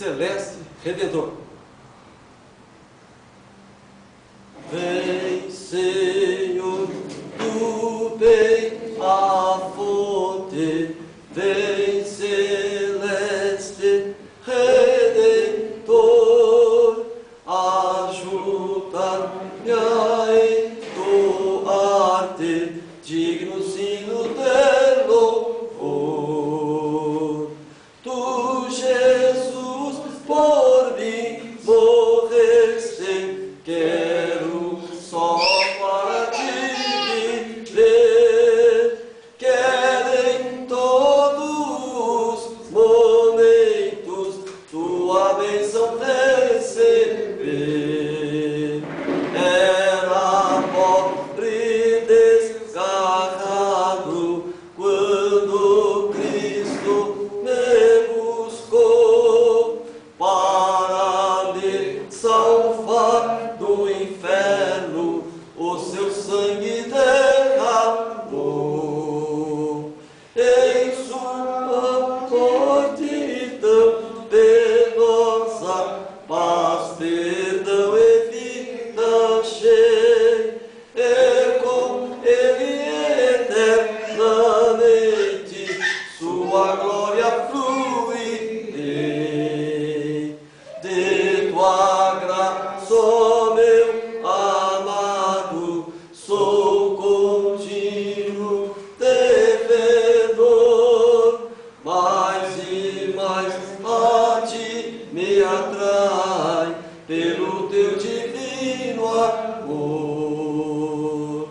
celeste Redentor. Vem, Senhor, do bem a fonte, vem, celeste Redentor, ajuda-me a entoar-te dignos hinos de louvor. Tu, Jesus, por mim morreste, quero só para ti viver, quero em todos os momentos tua bênção receber. Era pobre desgarrado quando Cristo me buscou para me salvar do inferno, o seu sangue derramou. Em sua morte tão penosa, paz, perdão e vida achei, e com ele eternamente sua glória fluirei. De tua graça, ó meu amado, sou contínuo devedor, mais e mais a ti me atrai pelo teu divino amor.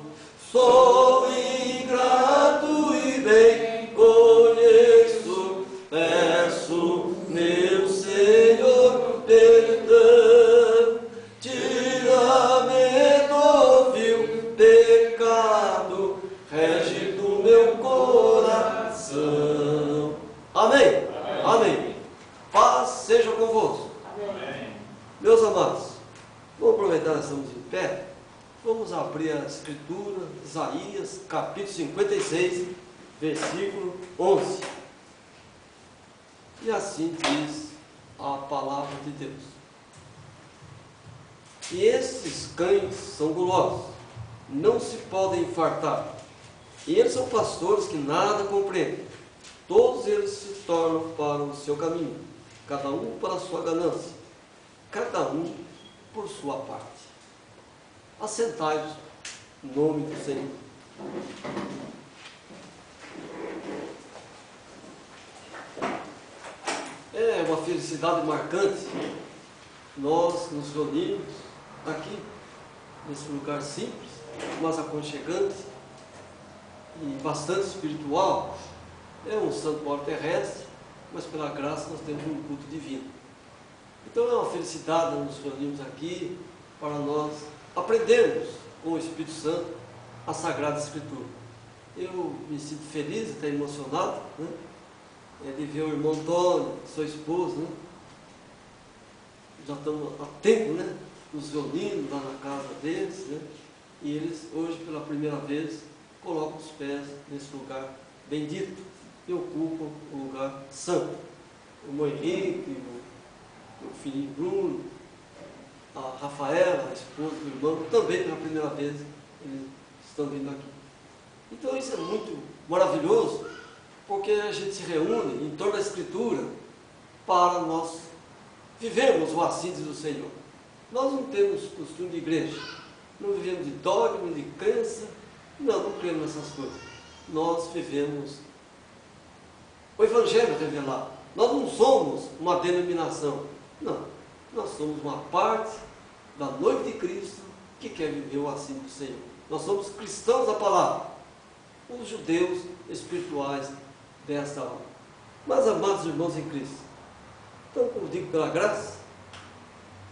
Sou ingrato e bem conheço, peço, meu Senhor, perdão. Tira-me do vil pecado, rege do meu coração. Amém? Amém. Paz seja convosco. Amém. Meus amados, vamos aproveitar que estamos em pé, vamos abrir a Escritura, Isaías, capítulo 56, versículo 11. E assim diz a palavra de Deus: e esses cães são gulosos, não se podem fartar, e eles são pastores que nada compreendem. Todos eles se tornam para o seu caminho, cada um para a sua ganância, cada um por sua parte. Assentai-vos em nome do Senhor. É uma felicidade marcante nós nos reunimos aqui, nesse lugar simples, mas aconchegante e bastante espiritual. É um santuário terrestre, mas pela graça nós temos um culto divino. Então é uma felicidade nos reunirmos aqui para nós aprendermos com o Espírito Santo a Sagrada Escritura. Eu me sinto feliz e até emocionado, né, de ver o irmão Antônio, sua esposa, né? Já estamos há tempo, né, nos reunindo lá na casa deles, né? E eles hoje pela primeira vez colocam os pés nesse lugar bendito e ocupam o lugar santo. O irmão Henrique, o filhinho Bruno, a Rafaela, a esposa do irmão, também pela primeira vez eles estão vindo aqui. Então isso é muito maravilhoso, porque a gente se reúne em torno da Escritura para nós vivermos o assídio do Senhor. Nós não temos costume de igreja, não vivemos de dogma, de crença, não cremos nessas coisas. Nós vivemos o Evangelho revelado. Nós não somos uma denominação, não. Nós somos uma parte da noiva de Cristo que quer viver o assídio do Senhor. Nós somos cristãos da palavra, os judeus espirituais desta hora. Mas, amados irmãos em Cristo, então, como digo pela graça,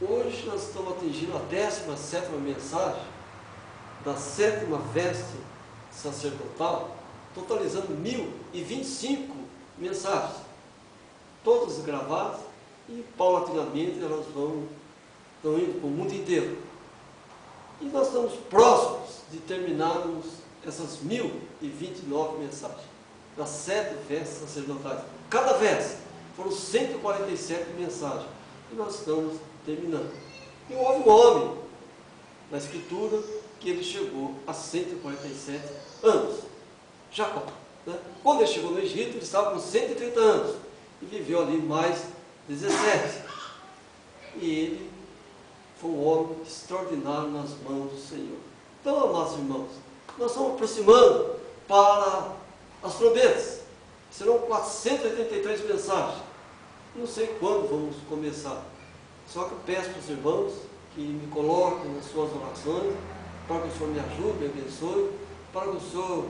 hoje nós estamos atingindo a 17ª mensagem da 7ª veste sacerdotal, totalizando 1025 mensagens, todas gravadas, e paulatinamente elas estão indo para o mundo inteiro. E nós estamos próximos de terminarmos essas 1029 mensagens, das 7 vestes sacerdotais. Cada veste Foram 147 mensagens. E nós estamos terminando. E houve um homem na Escritura que ele chegou a 147 anos. Jacó. Né? Quando ele chegou no Egito, ele estava com 130 anos. E viveu ali mais 17. E ele foi um homem extraordinário nas mãos do Senhor. Então, amados irmãos, nós estamos aproximando para as trombetas. Serão 483 mensagens. Não sei quando vamos começar. Só que eu peço para os irmãos que me coloquem nas suas orações, para que o Senhor me ajude, me abençoe, para que o Senhor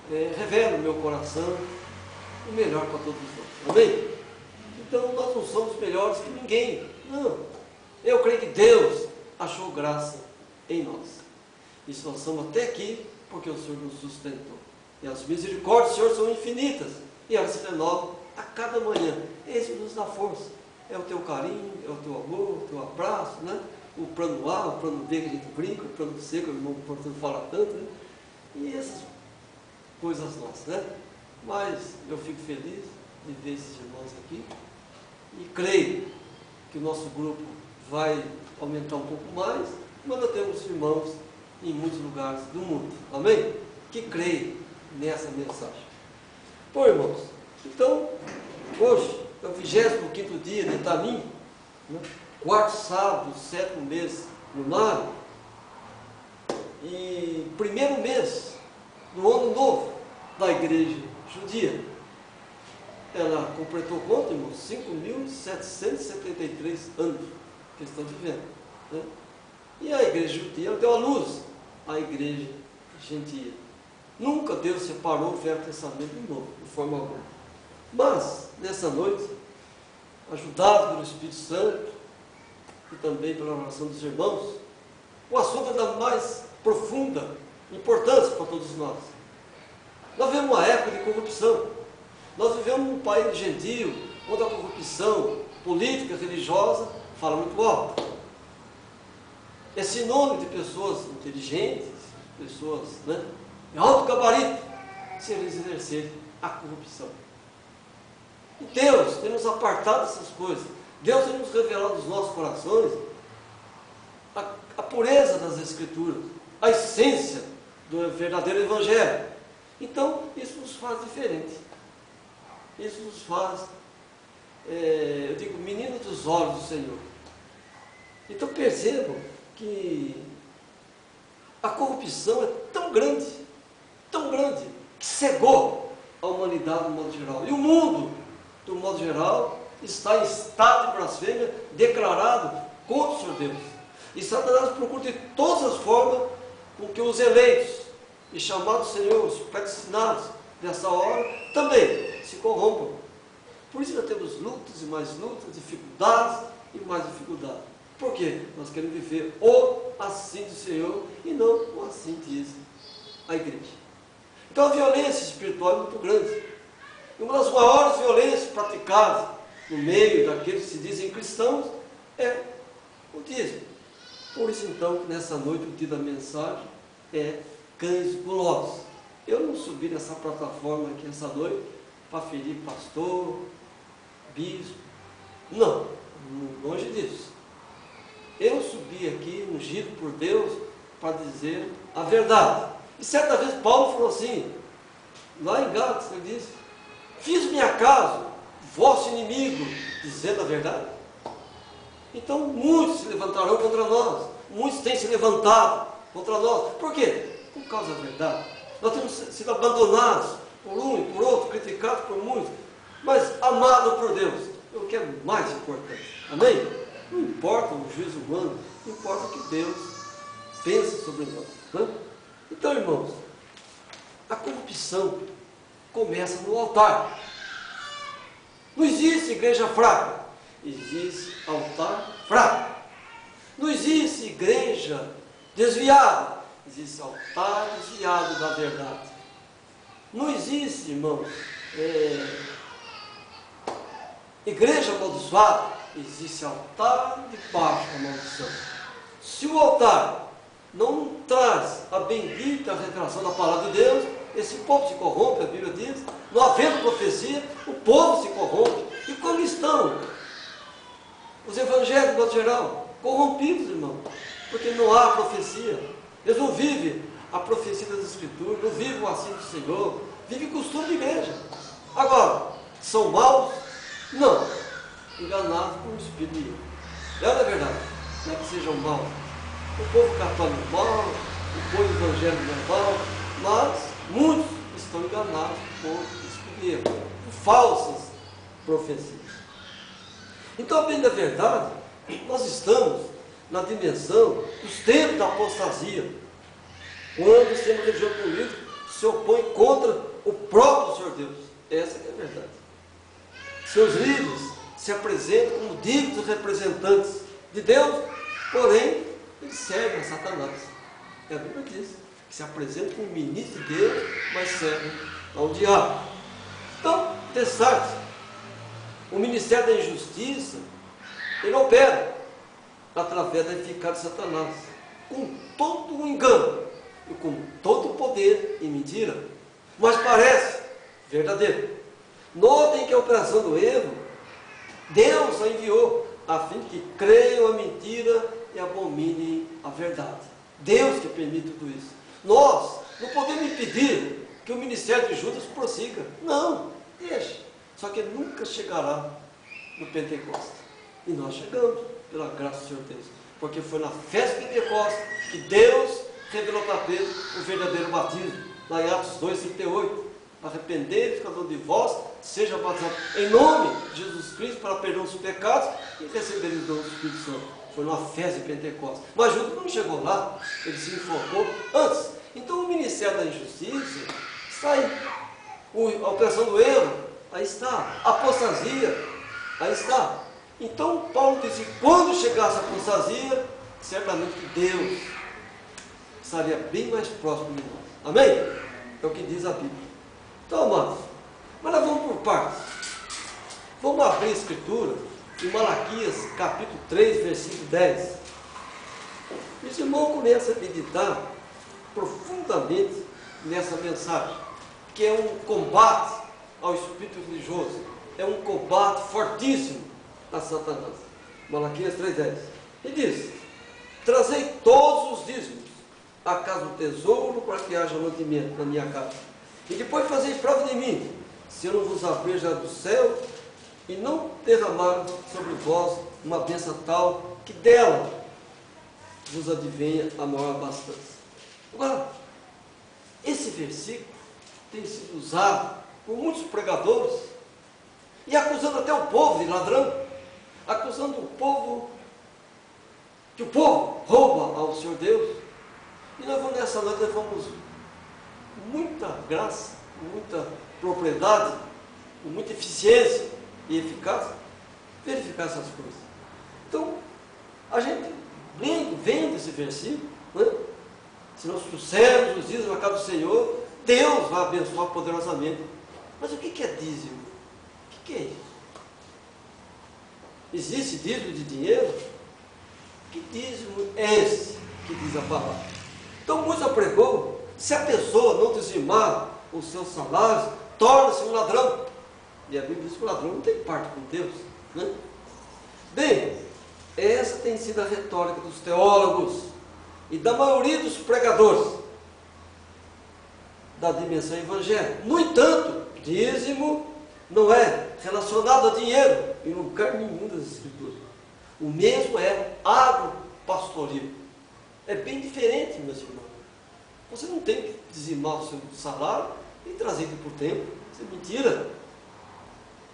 revele no meu coração o melhor para todos nós. Amém? Então, nós não somos melhores que ninguém. Não. Eu creio que Deus achou graça em nós. E nós somos até aqui porque o Senhor nos sustentou. E as misericórdias do Senhor são infinitas. E elas se renovam a cada manhã. Esse nos dá força. É o teu carinho, é o teu amor, o teu abraço, né? O plano A, o plano B que a gente brinca, o plano C que o irmão portanto fala tanto, né? E essas coisas nossas, né? Mas eu fico feliz de ver esses irmãos aqui. E creio que o nosso grupo vai aumentar um pouco mais, mas nós temos irmãos em muitos lugares do mundo, amém? Que creem nessa mensagem. Bom, irmãos, então, hoje é o 25º dia de Etanim, né? 4º sábado, 7º mês lunar, e 1º mês do ano novo da igreja judia. Ela completou quanto, irmãos? 5.773 anos que estão vivendo. Né? E a igreja judia deu à luz a igreja gentia. Nunca Deus separou o Velho Testamento do Novo, de forma alguma. Mas, nessa noite, ajudado pelo Espírito Santo e também pela oração dos irmãos, o assunto é da mais profunda importância para todos nós. Nós vivemos uma época de corrupção. Nós vivemos num país gentil, onde a corrupção política, religiosa, fala muito alto. É sinônimo de pessoas inteligentes, pessoas, né, de alto gabarito, se eles exercerem a corrupção. E Deus tem nos apartado dessas coisas. Deus tem nos revelado nos nossos corações a pureza das Escrituras, a essência do verdadeiro Evangelho. Então, isso nos faz diferente. Isso nos faz, eu digo, menino dos olhos do Senhor. Então percebam que a corrupção é tão grande, que cegou a humanidade do modo geral. E o mundo, do modo geral, está em estado de blasfêmia declarado contra o Senhor Deus. E Satanás procura de todas as formas com que os eleitos e chamados Senhor, os predestinados dessa hora, também se corrompam. Por isso nós temos lutas e mais lutas, dificuldades e mais dificuldades. Por quê? Nós queremos viver o assim do Senhor e não o assim diz a igreja. Então a violência espiritual é muito grande. E uma das maiores violências praticadas no meio daqueles que se dizem cristãos é o dízimo. Por isso então, nessa noite, o dia da mensagem é cães gulosos. Eu não subi nessa plataforma aqui essa noite para ferir pastor, bispo. Não, longe disso. Eu subi aqui, ungido por Deus, para dizer a verdade. E certa vez Paulo falou assim, lá em Gálatas, ele disse: fiz-me acaso vosso inimigo, dizendo a verdade? Então muitos se levantarão contra nós, muitos têm se levantado contra nós. Por quê? Por causa da verdade. Nós temos sido abandonados por um e por outro, criticados por muitos, mas amados por Deus, é o que é mais importante. Amém? Não importa o juízo humano, importa o que Deus pensa sobre nós. Né? Então, irmãos, a corrupção começa no altar. Não existe igreja fraca, existe altar fraco. Não existe igreja desviada, existe altar desviado da verdade. Não existe, irmãos, igreja amaldiçoada, existe altar debaixo da maldição. Se o altar não traz a bendita revelação da palavra de Deus, esse povo se corrompe, a Bíblia diz, não havendo profecia, o povo se corrompe. E como estão os evangélicos, de modo geral? Corrompidos, irmão. Porque não há profecia. Eles não vivem a profecia das Escrituras, não vivem o assim do Senhor, vivem costume de igreja. Agora, são maus? Não. Enganados por um espírito de erro. Não é verdade? Não é que sejam maus. O povo católico é mau, o povo evangélico é mau, mas muitos estão enganados por espírito de erro, por falsas profecias. Então, bem da verdade, nós estamos na dimensão dos tempos da apostasia, quando o sistema religioso político se opõe contra o próprio Senhor Deus. Essa é a verdade. Seus líderes se apresentam como dignos representantes de Deus, porém, eles servem a Satanás. É a Bíblia diz que se apresentam como ministros de Deus, mas servem ao diabo. Então, destaque, o ministério da injustiça, ele opera através da eficácia de Satanás, com todo o engano e com todo o poder e mentira, mas parece verdadeiro. Notem que a operação do erro, Deus a enviou a fim de que creiam a mentira e abominem a verdade. Deus que permite tudo isso. Nós não podemos impedir que o ministério de Judas prossiga. Não, deixa. Só que ele nunca chegará no Pentecostes. E nós chegamos, pela graça do Senhor Deus. Porque foi na festa de Pentecostes que Deus revelou para Pedro o verdadeiro batismo. Lá em Atos 2:38. Arrependei-vos, cada um de vós, seja batizado em nome de Jesus Cristo para perdão dos pecados e receber o dom do Espírito Santo. Foi numa festa de Pentecostes. Mas Judas não chegou lá, ele se enfocou antes. Então o ministério da injustiça está aí. A operação do erro, aí está. A apostasia, aí está. Então Paulo disse que quando chegasse a apostasia, certamente Deus estaria bem mais próximo de nós. Amém? É o que diz a Bíblia. Então, amados, mas nós vamos por partes. Vamos abrir a Escritura em Malaquias, capítulo 3, versículo 10. Esse irmão começa a meditar profundamente nessa mensagem, que é um combate ao espírito religioso, é um combate fortíssimo a Satanás. Malaquias 3,10. E diz: trazei todos os dízimos à casa do tesouro, para que haja mantimento na minha casa. E depois fazeis prova de mim, se eu não vos abrir já do céu, e não derramar sobre vós uma bênção tal, que dela vos advenha a maior abastança. Agora, esse versículo tem sido usado por muitos pregadores, e acusando até o povo de ladrão, acusando o povo, que o povo rouba ao Senhor Deus. E nós vamos nessa noite, nós vamos com muita graça, com muita propriedade, com muita eficiência e eficácia, verificar essas coisas. Então, a gente, vendo esse versículo, né? Se nós trouxermos os dízimos na casa do Senhor, Deus vai abençoar poderosamente. Mas o que é dízimo? O que é isso? Existe dízimo de dinheiro? Que dízimo é esse que diz a palavra? Então, Moisés pregou, se a pessoa não dizimar os seus salários, torna-se um ladrão. E a Bíblia diz que o ladrão não tem parte com Deus. Né? Bem, essa tem sido a retórica dos teólogos e da maioria dos pregadores da dimensão evangélica. No entanto, dízimo não é relacionado a dinheiro em lugar nenhum das Escrituras. O mesmo é agropastoril. É bem diferente, meus irmãos. Você não tem que dizimar o seu salário e trazer aqui por tempo. Isso é mentira.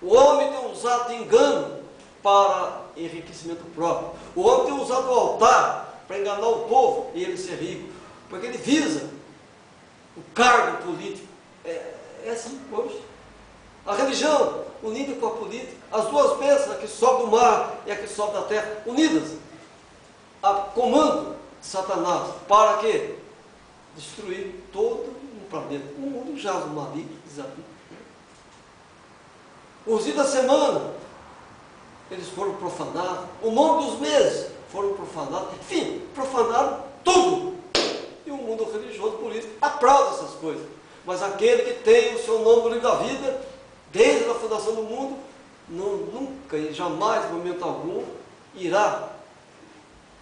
O homem tem usado de engano para enriquecimento próprio. O homem tem usado o altar para enganar o povo e ele ser rico. Porque ele visa o cargo político. É assim hoje. A religião unida com a política. As duas bênçãos, a que sobe do mar e a que sobe da terra, unidas. A comando de Satanás. Para quê? Destruir todo um planeta. O mundo jaz no maligno, diz a Bíblia. Os dias da semana, eles foram profanados. O nome dos meses foram profanados. Enfim, profanaram tudo. E o mundo religioso, político, aplaude essas coisas. Mas aquele que tem o seu nome no livro da vida, desde a fundação do mundo, nunca e jamais, em momento algum, irá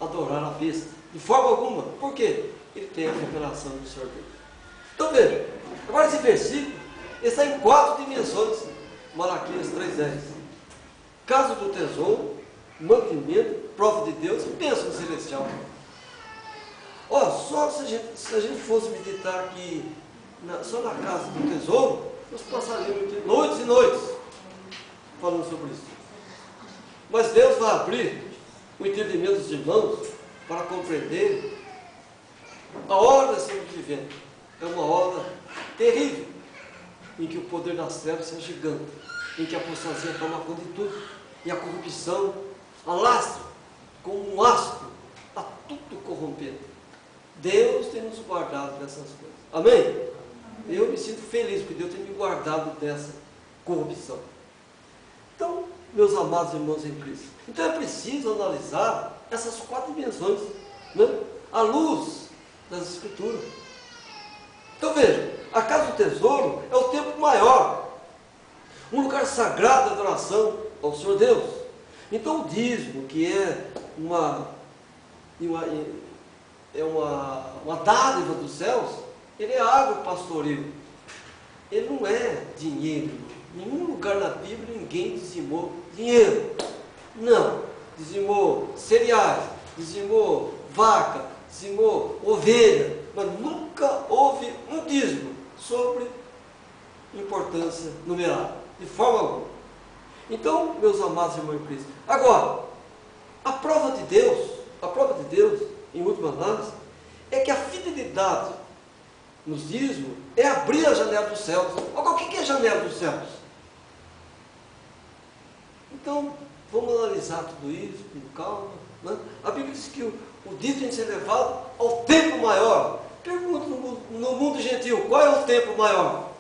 adorar a besta. De forma alguma. Por quê? Ele tem a revelação do Senhor Deus. Então veja, agora esse versículo está em 4 dimensões. Malaquias 3,10. Casa do tesouro, mantimento, prova de Deus e bênção celestial. Ó, só se a gente fosse meditar aqui só na casa do tesouro, nós passaríamos noites e noites falando sobre isso. Mas Deus vai abrir o entendimento dos irmãos para compreender a hora que estamos vivendo. É uma hora terrível, em que o poder das trevas é gigante, em que a apostasia toma conta de tudo, e a corrupção alastra como um astro, a tudo corrompendo. Deus tem nos guardado dessas coisas. Amém? Eu me sinto feliz porque Deus tem me guardado dessa corrupção. Então, meus amados irmãos em Cristo, então é preciso analisar essas 4 dimensões, né? À luz das Escrituras. Então veja, a casa do tesouro é o templo maior, um lugar sagrado de adoração ao Senhor Deus. Então o dízimo, que é uma dádiva dos céus, ele é água pastoril. Ele não é dinheiro. Em nenhum lugar na Bíblia ninguém dizimou dinheiro. Não. Dizimou cereais, dizimou vaca, dizimou ovelha, mas nunca houve um dízimo sobre importância numerária, de forma alguma. Então, meus amados irmãos em Cristo, agora, a prova de Deus, em última análise, é que a fidelidade nos dízimos é abrir a janela dos céus. Agora, o que é a janela dos céus? Então, vamos analisar tudo isso com calma, né? A Bíblia diz que o dízimo tem que ser levado ao templo maior. Pergunta no mundo gentil, qual é o templo maior?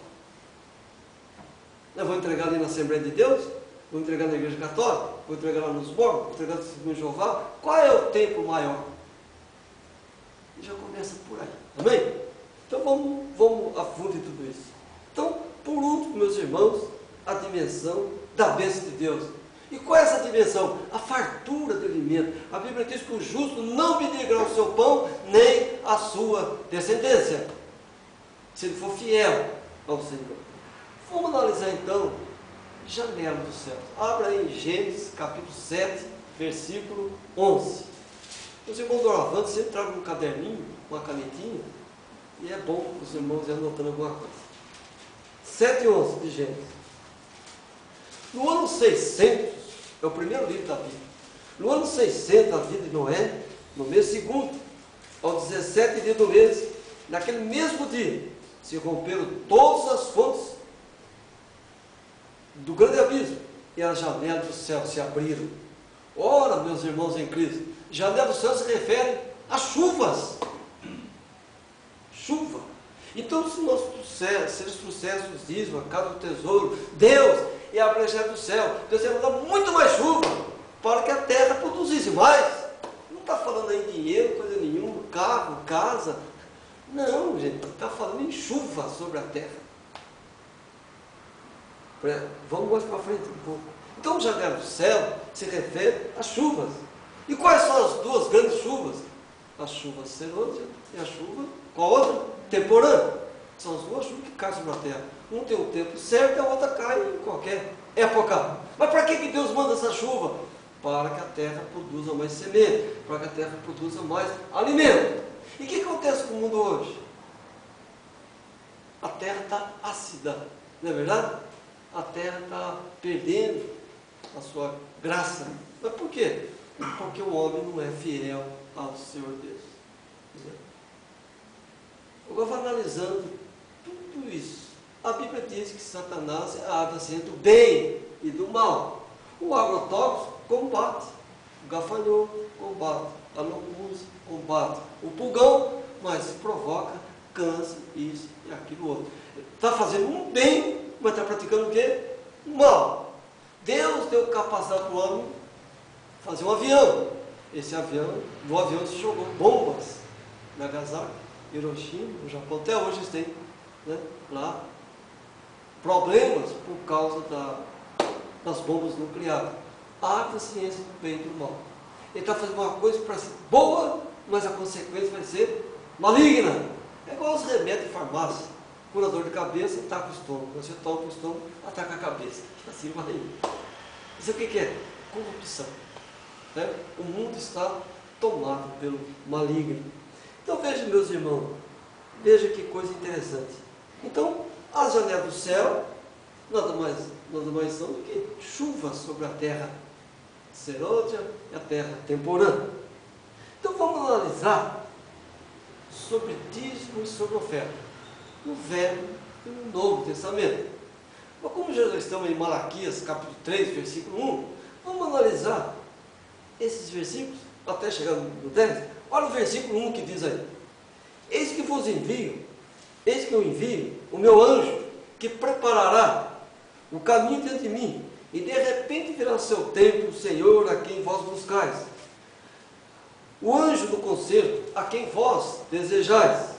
Eu vou entregar ali na Assembleia de Deus? Vou entregar na Igreja Católica? Vou entregar lá nos mormons? Vou entregar no Testemunho de Jeová? Qual é o templo maior? E já começa por aí, amém? Então vamos a fundo em tudo isso. Então, por último, meus irmãos, a dimensão da bênção de Deus. E qual é essa dimensão? A fartura do alimento. A Bíblia diz que o justo não medirá o seu pão, nem a sua descendência, se ele for fiel ao Senhor. Vamos analisar então janela dos céus. Abra aí em Gênesis capítulo 7, versículo 11. Os irmãos do Oravante sempre tragam um caderninho, uma canetinha, e é bom os irmãos irem anotando alguma coisa. 7 e 11 de Gênesis. No ano 600, é o primeiro livro da Bíblia. No ano 600 da vida de Noé, no mês segundo, ao 17 dia do mês, naquele mesmo dia, se romperam todas as fontes do grande abismo, e as janelas do céu se abriram. Ora, meus irmãos em Cristo, janela do céu se refere a chuvas. Chuva. Então, se nós trouxéssemos os dízimos, a casa do tesouro, Deus é a brecha do céu. Deus ia mandar muito mais chuva para que a terra produzisse mais. Não está falando aí em dinheiro, coisa nenhuma, carro, casa. Não, gente, está falando em chuva sobre a terra. Vamos mais para frente um pouco. Então, o janela do céu se refere às chuvas. E quais são as duas grandes chuvas? A chuva serôdia e a chuva, qual outra? Temporânea. São as duas chuvas que caem sobre a terra. Um tem o tempo certo e a outra cai em qualquer época. Mas para que Deus manda essa chuva? Para que a terra produza mais semente, para que a terra produza mais alimento. E o que acontece com o mundo hoje? A terra está ácida, não é verdade? A terra está perdendo a sua graça. Mas por quê? Porque o homem não é fiel ao Senhor Deus. Agora, vou analisando tudo isso. A Bíblia diz que Satanás é a árvore do bem e do mal. O agrotóxico combate, o gafanhoto combate, a locust combate, o pulgão, mas provoca câncer, isso e aquilo outro. Está fazendo um bem, mas está praticando o quê? Um mal. Deus deu capacidade para o homem fazer um avião. Esse avião, no avião se jogou bombas, Nagasaki, Hiroshima, no Japão, até hoje eles têm, né, lá problemas por causa das bombas nucleares. A arte da ciência do bem e do mal. Ele está fazendo uma coisa para ser boa, mas a consequência vai ser maligna. É igual os remédios de farmácia. Cura dor de cabeça, ataca o estômago. Você toma o estômago, ataca a cabeça. Assim vai indo. Isso o que é? Corrupção. Né? O mundo está tomado pelo maligno. Então veja, meus irmãos, veja que coisa interessante. Então, as janelas do céu nada mais são do que chuva sobre a terra serôdia e a terra temporã. Então vamos analisar sobre dízimo e sobre oferta, no Velho e no Novo Testamento. Mas como já estamos em Malaquias, capítulo 3, versículo 1, vamos analisar esses versículos até chegar no 10. Olha o versículo 1 que diz aí: eis que vos envio, eis que eu envio o meu anjo, que preparará o caminho diante de mim, e de repente virá seu tempo o Senhor a quem vós buscais, o anjo do concerto a quem vós desejais.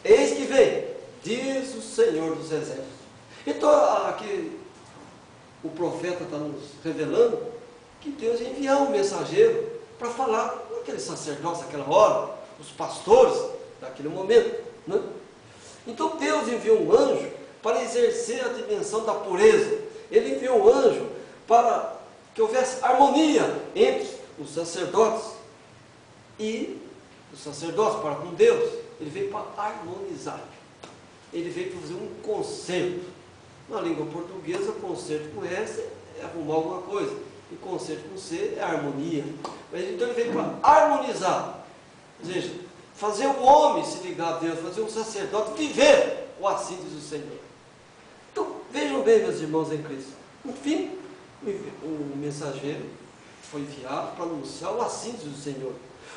Eis que vem, diz o Senhor dos Exércitos. Então aqui o profeta está nos revelando que Deus ia enviar um mensageiro para falar com aqueles sacerdotes daquela hora, os pastores daquele momento, né? Então Deus enviou um anjo para exercer a dimensão da pureza. Ele enviou um anjo para que houvesse harmonia entre os sacerdotes e os sacerdotes para com Deus. Ele veio para harmonizar. Ele veio para fazer um concerto. Na língua portuguesa, concerto com S é arrumar alguma coisa, e concerto com C é harmonia. Mas então ele veio para harmonizar, ou seja, fazer o homem se ligar a Deus, fazer um sacerdote viver o assim diz o Senhor. Então vejam bem, meus irmãos em Cristo. Enfim, o mensageiro foi enviado para anunciar o assim diz o Senhor.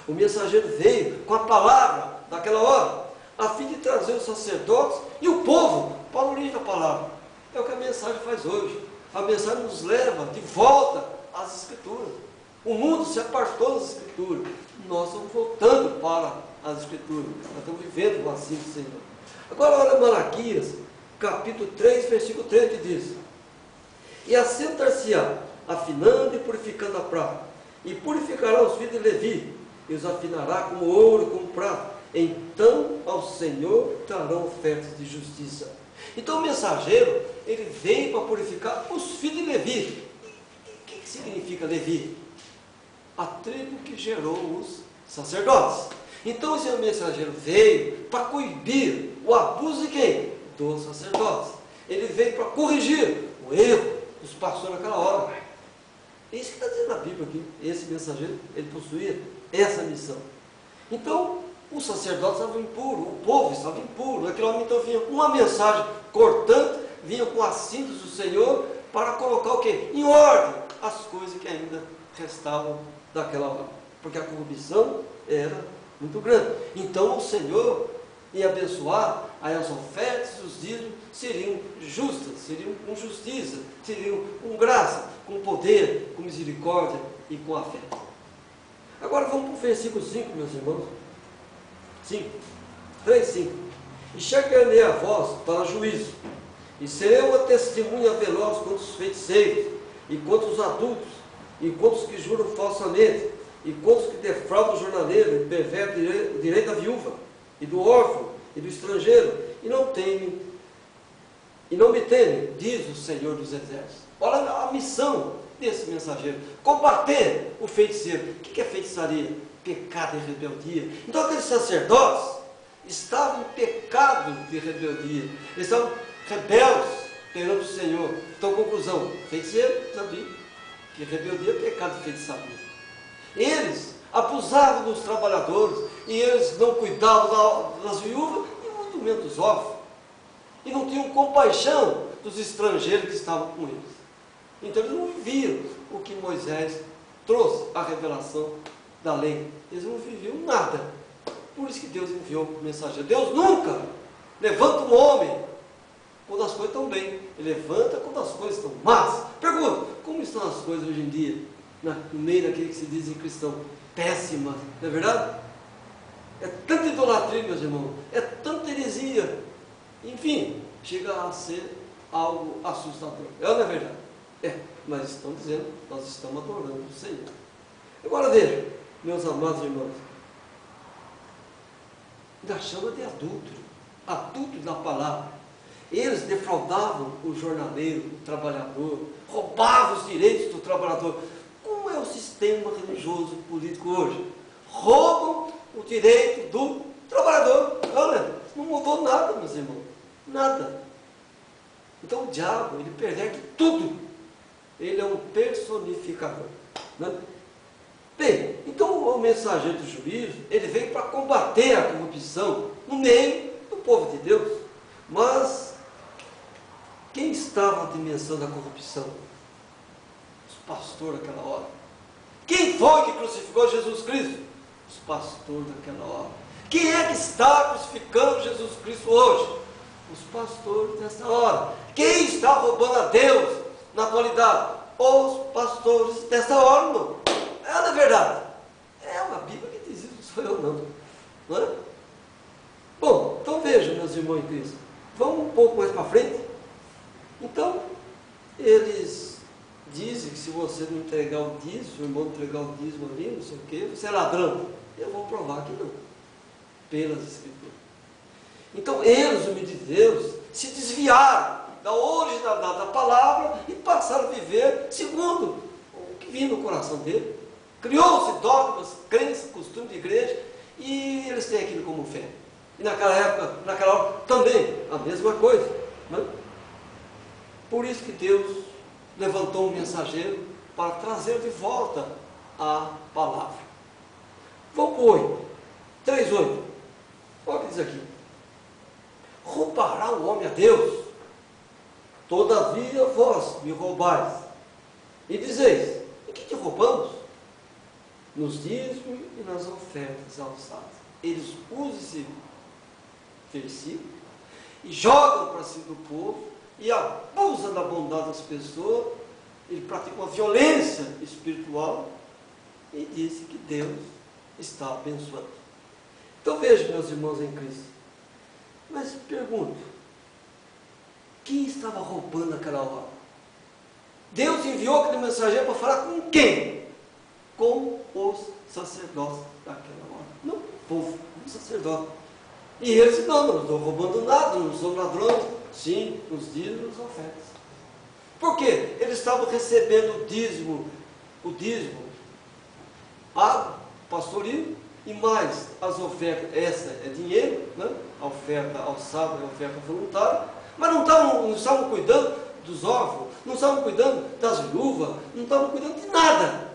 O mensageiro veio com a palavra daquela hora, a fim de trazer os sacerdotes e o povo para a origem da palavra. É o que a mensagem faz hoje. A mensagem nos leva de volta às Escrituras. O mundo se apartou das Escrituras. Nós estamos voltando para as Escrituras. Nós estamos vivendo o assim do Senhor. Agora olha Malaquias, capítulo 3, versículo 3, que diz: e assentar-se-á, afinando e purificando a prata, e purificará os filhos de Levi, e os afinará como ouro, como prata. Então ao Senhor trarão ofertas de justiça. Então o mensageiro, ele veio para purificar os filhos de Levi. O que significa Levi? A tribo que gerou os sacerdotes. Então esse mensageiro veio para coibir o abuso de quem? Dos sacerdotes. Ele veio para corrigir o erro dos pastores naquela hora. É isso que está dizendo a Bíblia aqui. Esse mensageiro, ele possuía essa missão. Então os sacerdotes estavam impuros, o povo estava impuro. Aquele homem então vinha com uma mensagem cortante, vinha com as cintas do Senhor para colocar o quê? Em ordem as coisas que ainda restavam daquela hora. Porque a corrupção era muito grande. Então o Senhor ia abençoar, aí as ofertas, os dízimos seriam justas, seriam com justiça, seriam com graça, com poder, com misericórdia e com afeto. Agora vamos para o versículo 5, meus irmãos. 5, 3, 5. E chegarei a vós para juízo, e serei uma testemunha veloz contra os feiticeiros, e contra os adultos, e contra os que juram falsamente, e contra os que defraudam o jornaleiro, e pervertem o direito da viúva, e do órfão, e do estrangeiro, e não me temem, diz o Senhor dos Exércitos. Olha a missão desse mensageiro: combater o feiticeiro. O que é feitiçaria? Pecado e rebeldia. Então aqueles sacerdotes estavam em pecado de rebeldia, eles estavam rebeldes perante o Senhor. Então, conclusão: feiticeiro, sabia que rebeldia é pecado de feitiçaria. Eles abusavam dos trabalhadores, e eles não cuidavam das viúvas e muito menos dos órfãos, e não tinham compaixão dos estrangeiros que estavam com eles. Então eles não viviam o que Moisés trouxe, a revelação da lei. Eles não viviam nada. Por isso que Deus enviou o mensageiro. Deus nunca levanta um homem quando as coisas estão bem. Ele levanta quando as coisas estão más. Pergunta: como estão as coisas hoje em dia, no meio daquele que se dizem cristão? Péssimas, não é verdade? É tanta idolatria, meus irmãos, é tanta heresia, enfim, chega a ser algo assustador. É ou não é verdade? É. mas estão dizendo, nós estamos adorando o Senhor. Agora veja, meus amados irmãos, ainda chama de adúltero da palavra. Eles defraudavam o jornaleiro, o trabalhador, roubavam os direitos do trabalhador. Como é o sistema religioso político hoje? Roubam o direito do trabalhador. Olha, não mudou nada, meus irmãos, nada. Então o diabo, ele perverte tudo. Ele é um personificador, né? Bem, então o mensageiro do juízo, ele veio para combater a corrupção no meio do povo de Deus. Mas quem estava na dimensão da corrupção? Os pastores daquela hora. Quem foi que crucificou Jesus Cristo? Os pastores daquela hora. Quem é que está crucificando Jesus Cristo hoje? Os pastores dessa hora. Quem está roubando a Deus na atualidade? Os pastores dessa hora, não. É verdade. É uma Bíblia que diz isso, não sou eu não é? Bom, então vejam, meus irmãos em Cristo. Vamos um pouco mais para frente. Então, eles dizem que se você não entregar o dízimo, o irmão não entregar o dízimo ali, não sei o quê, você é ladrão. Eu vou provar que não, pelas Escrituras. Então, eles, homens de Deus, se desviaram da originalidade da palavra e passaram a viver segundo o que vinha no coração dele. Criou-se dogmas, crenças, costumes de igreja, e eles têm aquilo como fé. E naquela época, naquela hora, também a mesma coisa, né? Por isso que Deus levantou um mensageiro para trazer de volta a palavra. Vamos para o 8, 3:8. Olha o que diz aqui. Roubará o homem a Deus? Todavia vós me roubais. E dizeis, em que te roubamos? Nos dízimos e nas ofertas alçadas. Eles usam esse versículo e jogam para cima do povo e abusam da bondade das pessoas. Ele pratica uma violência espiritual e disse que Deus está abençoando. Então veja, meus irmãos em Cristo, mas pergunto, quem estava roubando naquela hora? Deus enviou aquele mensageiro para falar com quem? Com os sacerdotes daquela hora. Não, o povo, o sacerdote. E eles disseram, não estou roubando nada, não sou ladrões. Sim, os dízimos e as ofertas. Por quê? Eles estavam recebendo o dízimo, a pastorio e mais as ofertas. Essa é dinheiro, né? A oferta alçada, a oferta voluntária, mas não estavam cuidando dos órfãos, não estavam cuidando das viúvas, não estavam cuidando de nada.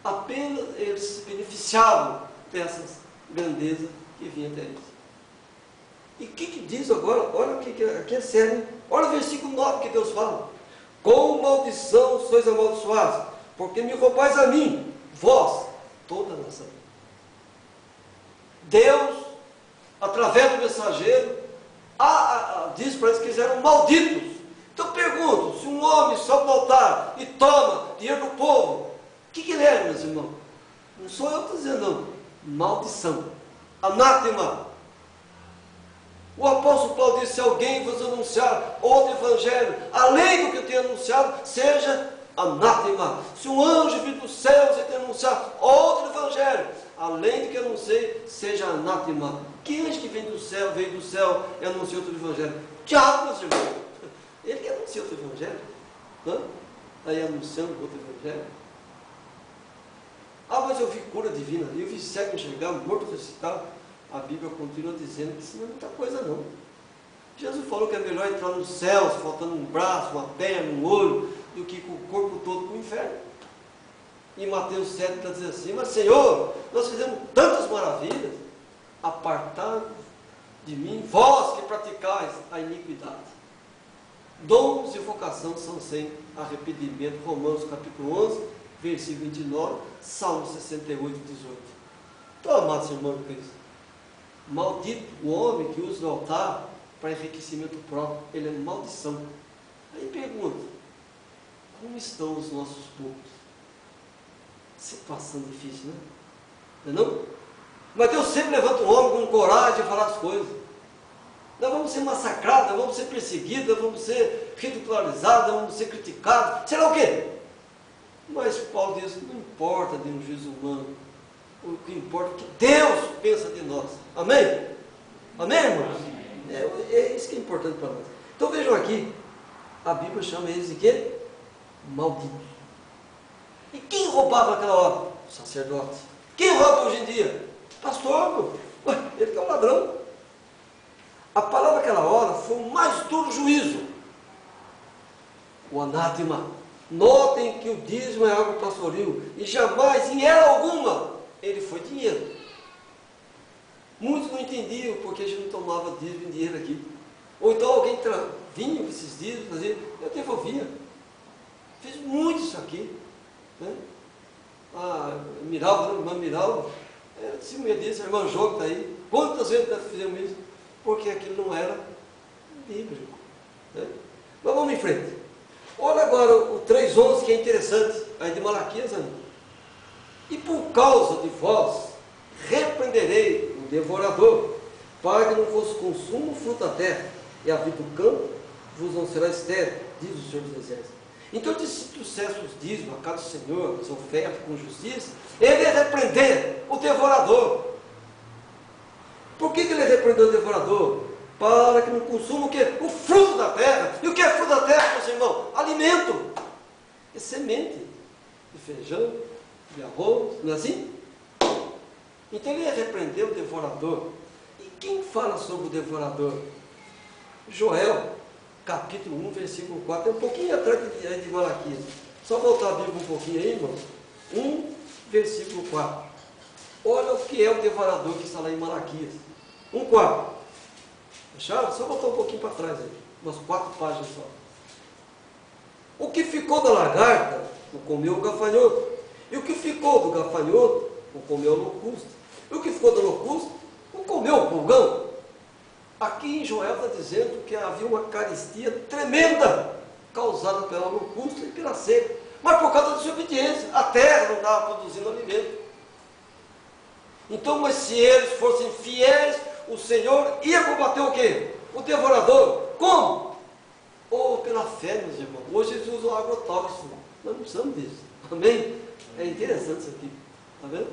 Apenas eles se beneficiavam dessas grandezas que vinham até eles. E o que diz agora? Olha aqui é sério. Olha o versículo 9 que Deus fala. Com maldição sois amaldiçoados, porque me roubais a mim, vós, toda a nação. Deus, através do mensageiro, diz para eles que eles eram malditos. Então pergunto, se um homem sobe no altar e toma dinheiro do povo, o que ele é, meus irmãos? Não sou eu que estou dizendo, não. Maldição. Anátema. O apóstolo Paulo disse, se alguém vos anunciar outro evangelho, além do que eu tenho anunciado, seja anátema. Se um anjo vir do céu e te anunciar outro evangelho, além do que eu anunciei, seja anátema. Que anjo que veio do céu e anuncia outro evangelho? Diabo, meus irmãos. Ele que anuncia outro evangelho. Não? Aí anunciando outro evangelho. Mas eu vi cura divina ali, eu vi cego enxergar, morto ressuscitar. A Bíblia continua dizendo que isso não é muita coisa não. Jesus falou que é melhor entrar no céu, faltando um braço, uma perna, um olho, do que com o corpo todo para o inferno. E Mateus 7 está dizendo assim, mas Senhor, nós fizemos tantas maravilhas, apartai-vos de mim, vós que praticais a iniquidade. Dons e vocação são sem arrependimento. Romanos capítulo 11, versículo 29, Salmo 68, 18. Então, amados irmãos de Cristo, maldito o homem que usa o altar para enriquecimento próprio, ele é maldição. Aí pergunta, como estão os nossos cultos? Situação difícil, né? Não é não? Mas Deus sempre levanta um homem com coragem de falar as coisas. Nós vamos ser massacrados, nós vamos ser perseguidos, nós vamos ser ridicularizados, nós vamos ser criticados, sei lá o quê. Mas Paulo diz, não importa de um juízo humano, o que importa é o que Deus pensa de nós. Amém? Amém, irmãos? É isso que é importante para nós. Então vejam aqui, a Bíblia chama eles de quê? Malditos. E quem roubava naquela hora? O sacerdote. Quem rouba hoje em dia? Pastor, ué, ele que é um ladrão. A palavra naquela hora foi o mais duro juízo. O anátema. Notem que o dízimo é algo pastoril e jamais, em era alguma, ele foi dinheiro. Muitos não entendiam porque a gente não tomava dízimo em dinheiro aqui. Ou então alguém vinha com esses dízimos, fazia, eu devolvia. Fiz muito isso aqui. Né? A Miralva, a irmã Miralva, era testemunha disso, a irmã Jogo está aí. Quantas vezes nós fizemos isso? Porque aquilo não era bíblico. Né? Mas vamos em frente. Olha agora o 3:11, que é interessante, aí de Malaquias, né? E por causa de vós, repreenderei o devorador, para que não fosse consumo o fruto da terra, e a vida do campo vos não será estéril, diz o Senhor dos Exércitos. Então, se trouxesse os dízimos a casa do Senhor, as ofertas com justiça, ele ia repreender o devorador. Por que ele repreendeu o devorador? Para que não consuma o quê? O fruto da terra. E o que é fruto da terra, meus irmãos? Alimento. É semente de feijão, de arroz, não é assim? Então ele ia repreender o devorador. E quem fala sobre o devorador? Joel, capítulo 1, versículo 4. É um pouquinho atrás de Malaquias. Só voltar a Bíblia um pouquinho aí, irmãos. 1, versículo 4. Olha o que é o devorador que está lá em Malaquias. 1:4. Acharam? Só voltar um pouquinho para trás aí. Umas 4 páginas só. O que ficou da lagarta, o comeu o gafanhoto. E o que ficou do gafanhoto, o comeu a locusta. E o que ficou da locusta, o comeu o pulgão. Aqui em Joel está dizendo que havia uma carestia tremenda causada pela locusta e pela seca. Mas por causa da desobediência, a terra não estava produzindo alimento. Então, mas se eles fossem fiéis, o Senhor ia combater o quê? O devorador. Como? Ou pela fé, meus irmãos. Hoje eles usam agrotóxico. Nós não precisamos disso. Amém? É interessante isso aqui. Está vendo?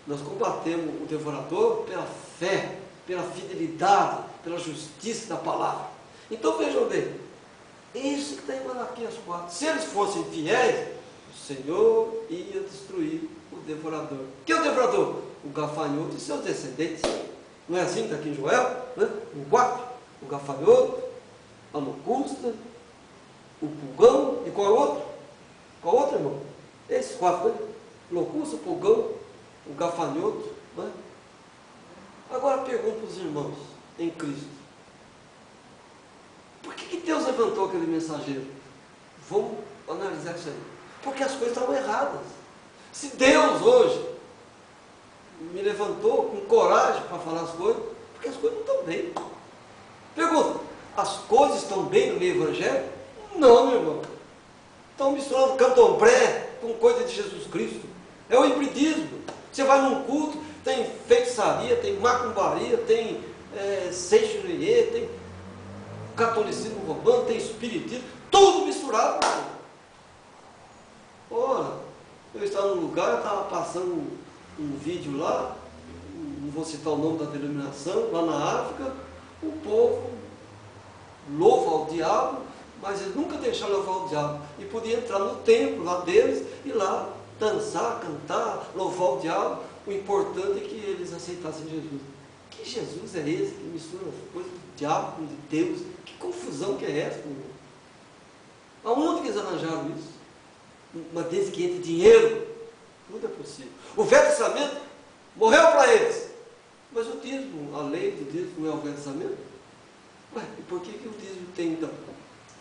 Nós combatemos o devorador pela fé, pela fidelidade, pela justiça da palavra. Então vejam bem. Isso que está em Malaquias 4. Se eles fossem fiéis, o Senhor ia destruir o devorador. Que é o devorador? O gafanhoto e seus descendentes. Não é assim que está aqui em Joel? Né? O 4, o gafanhoto, a locusta, o pulgão e qual é o outro? Qual outro, irmão? Esses 4, né? Locusta, pulgão, o gafanhoto. Né? Agora pergunto para os irmãos em Cristo. Por que Deus levantou aquele mensageiro? Vamos analisar isso aí. Porque as coisas estavam erradas. Se Deus hoje me levantou com coragem para falar as coisas, porque as coisas não estão bem. Pergunta, as coisas estão bem no meio evangélico? Não, meu irmão. Estão misturando candomblé com coisa de Jesus Cristo. É o hibridismo. Você vai num culto, tem feitiçaria, tem macumbaria, tem seixureiê, tem catolicismo romano, tem espiritismo, tudo misturado. Ora, eu estava num lugar, eu estava passando um vídeo lá, não vou citar o nome da denominação, lá na África, o povo louva ao diabo, mas eles nunca deixaram louvar o diabo. E podia entrar no templo lá deles e lá dançar, cantar, louvar o diabo. O importante é que eles aceitassem Jesus. Que Jesus é esse que mistura as coisas do diabo com de Deus? Que confusão que é essa, meu irmão? Aonde que eles arranjaram isso? Mas desde que entre dinheiro, tudo é possível. O Velho Testamento morreu para eles. Mas o dízimo, a lei do dízimo não é o Velho Testamento? Ué, e por que o dízimo tem então?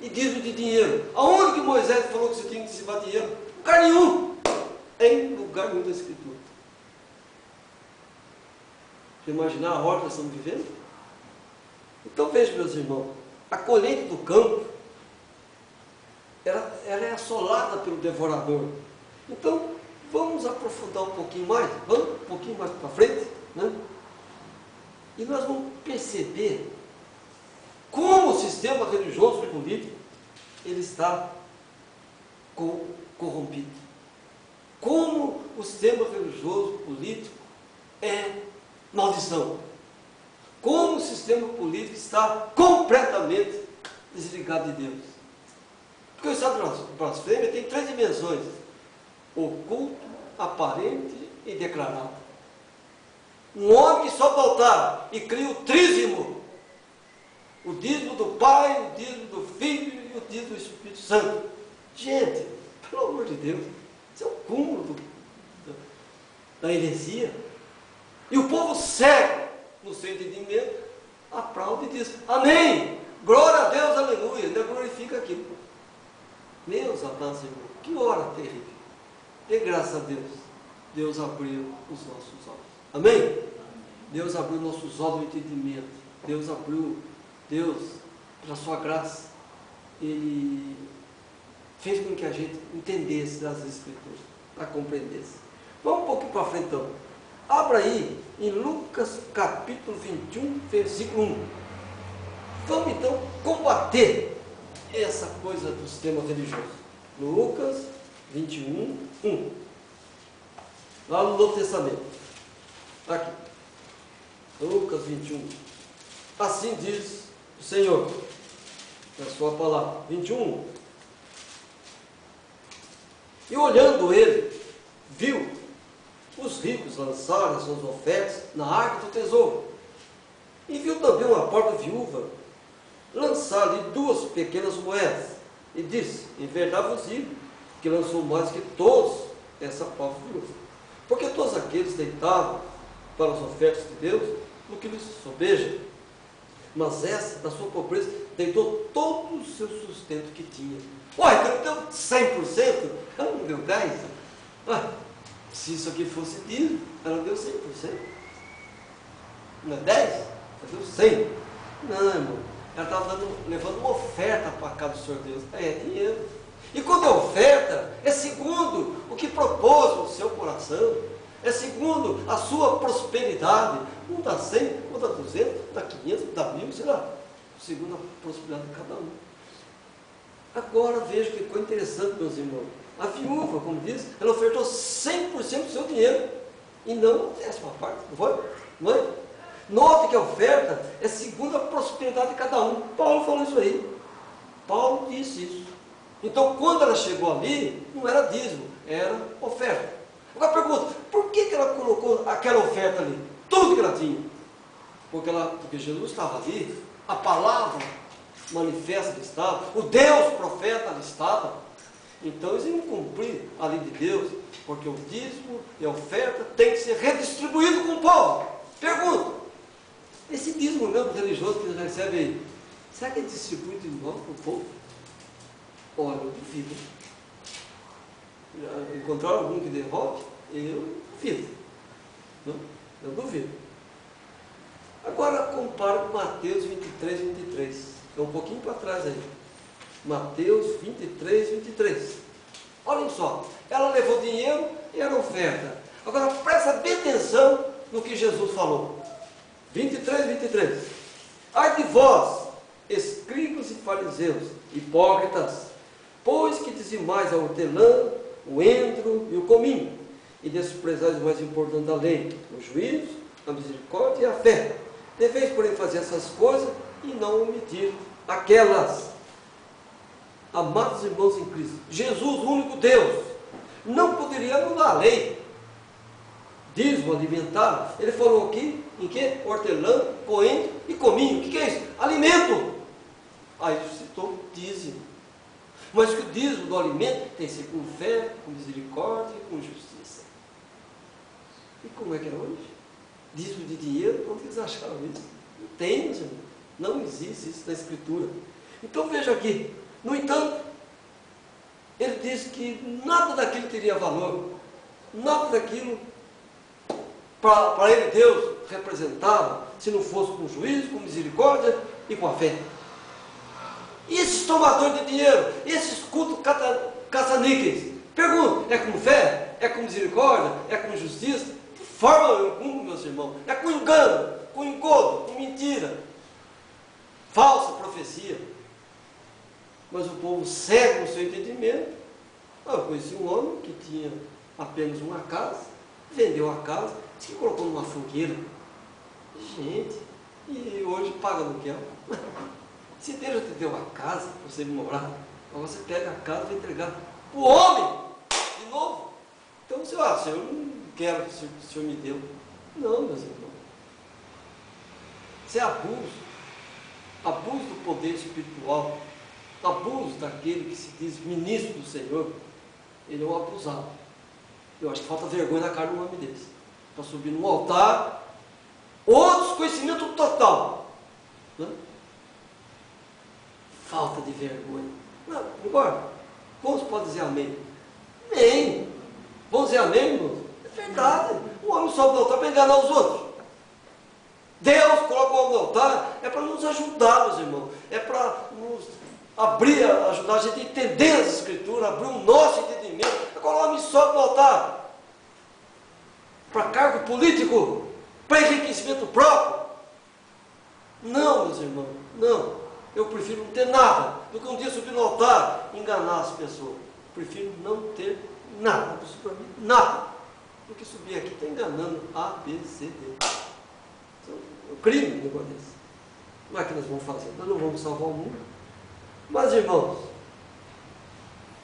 E dízimo de dinheiro? Aonde que Moisés falou que você tinha que dizimar dinheiro? Lugar nenhum. Em lugar nenhum da Escritura. Você imaginar a hora que nós estamos vivendo? Então veja, meus irmãos, a colheita do campo, ela é assolada pelo devorador. Então, vamos aprofundar um pouquinho mais, vamos um pouquinho mais para frente, né? E nós vamos perceber como o sistema religioso e político ele está com corrompido. Como o sistema religioso, político, é maldição. Como o sistema político está completamente desligado de Deus. Porque o estado de blasfêmia tem 3 dimensões: oculto, aparente e declarado. Um homem que sobe ao altar e cria o trízimo, o dízimo do Pai, o dízimo do Filho e o dízimo do Espírito Santo. Gente, pelo amor de Deus, isso é o cúmulo da heresia. E o povo cego, no seu entendimento, aplaude e diz: amém, glória a Deus, aleluia, ainda glorifica aquilo. Meus amados irmãos, que hora terrível. Dê graças a Deus, Deus abriu os nossos olhos. Amém? Deus abriu nossos olhos no entendimento. Deus, pela sua graça, Ele fez com que a gente entendesse as Escrituras, a compreendesse. Vamos um pouquinho para frente então. Abra aí em Lucas capítulo 21, versículo 1. Vamos então combater essa coisa do sistema religioso. Lucas 21, 1. Lá no Novo Testamento. Aqui. Lucas 21. Assim diz o Senhor, na sua palavra. 21. E olhando ele, viu os ricos lançarem as suas ofertas na arca do tesouro. E viu também uma pobre viúva lançar-lhe 2 pequenas moedas. E disse: em verdade vos digo, que lançou mais que todos essa pobre viúva. Porque todos aqueles deitavam para as ofertas de Deus no que lhes sobeja. Mas essa, da sua pobreza, deitou todo o seu sustento que tinha. Ué, então deu 100%? Ela não deu 10%? Ué, se isso aqui fosse dízimo, ela deu 100%. Não é 10%? Ela deu 100%. Não, irmão. Ela estava levando uma oferta para a casa do Senhor Deus. É dinheiro. E quando é oferta, é segundo o que propôs o seu coração. É segundo a sua prosperidade. Um dá 100, um dá 200, dá 500, dá 1000, sei lá. Segundo a prosperidade de cada um. Agora veja que coisa interessante, meus irmãos. A viúva, como diz, ela ofertou 100% do seu dinheiro. E não a 10ª parte. Não foi? Não é? Note que a oferta é segundo a prosperidade de cada um. Paulo falou isso aí. Paulo disse isso. Então, quando ela chegou ali, não era dízimo, era oferta. Agora pergunta, por que ela colocou aquela oferta ali? Tudo que ela tinha. Porque Jesus estava ali, a palavra manifesta ali estava, o Deus profeta ali estava. Então eles iam cumprir a lei de Deus, porque o dízimo e a oferta tem que ser redistribuído com o povo. Pergunta, esse dízimo mesmo religioso que eles recebem aí, será que é distribuído igual para o povo? Olha, eu duvido. Encontraram algum que devolve? Eu duvido. Não? Eu duvido. Agora compara com Mateus 23, 23. É um pouquinho para trás aí. Mateus 23, 23. Olhem só. Ela levou dinheiro e era oferta. Agora presta bem atenção no que Jesus falou. 23, 23. Ai de vós, escribas e fariseus, hipócritas, pois que dizimais a hortelã, o endro e o cominho, e desprezais o mais importante da lei, o juízo, a misericórdia e a fé. Deveis, porém, fazer essas coisas e não omitir aquelas. Amados irmãos em Cristo, Jesus, o único Deus, não poderia anular a lei. Dízimo alimentar. Ele falou aqui em que? Hortelã, coentro e cominho. O que é isso? Alimento. Aí citou dízimo. Mas que o dízimo do alimento tem que ser com fé, com misericórdia e com justiça. E como é que era hoje? Dízimo de dinheiro? Onde eles acharam isso? Não tem, meus irmãos. Não existe isso na Escritura. Então veja aqui. No entanto, ele disse que nada daquilo teria valor. Nada daquilo para ele Deus representava, se não fosse com juízo, com misericórdia e com a fé. E esses tomadores de dinheiro, esses cultos caça-níqueis, pergunto, é com fé? É com misericórdia? É com justiça? De forma alguma, meus irmãos. É com engano, com engodo, com mentira, falsa profecia. Mas o povo cego no seu entendimento Eu conheci um homem que tinha apenas uma casa, vendeu a casa, disse que colocou numa fogueira. Gente, e hoje paga aluguel. Se Deus já te deu a casa para você morar, agora você pega a casa e vai entregar para o homem de novo. Então você, Senhor, eu não quero que o Senhor me deu. Não, meus irmãos. Isso é abuso. Abuso do poder espiritual. Abuso daquele que se diz ministro do Senhor. Ele é um abusado. Eu acho que falta vergonha na cara de um homem desse. Para subir num altar, ou desconhecimento total. Né? Falta de vergonha. Não, concorda? Quantos podem dizer amém? Amém. Vamos dizer amém, irmãos? É verdade. O homem sobe no altar para enganar os outros. Deus coloca o homem no altar, é para nos ajudar, meus irmãos. É para nos abrir, ajudar a gente a entender as Escrituras, abrir o nosso entendimento. Agora o homem sobe no altar para cargo político, para enriquecimento próprio. Não, meus irmãos, não. Eu prefiro não ter nada do que um dia subir no altar e enganar as pessoas. Prefiro não ter nada, não preciso para mim nada, do que subir aqui e estar enganando A, B, C, D. Então, é um crime um negócio desse. Não é que nós vamos fazer, nós não vamos salvar o mundo. Mas, irmãos,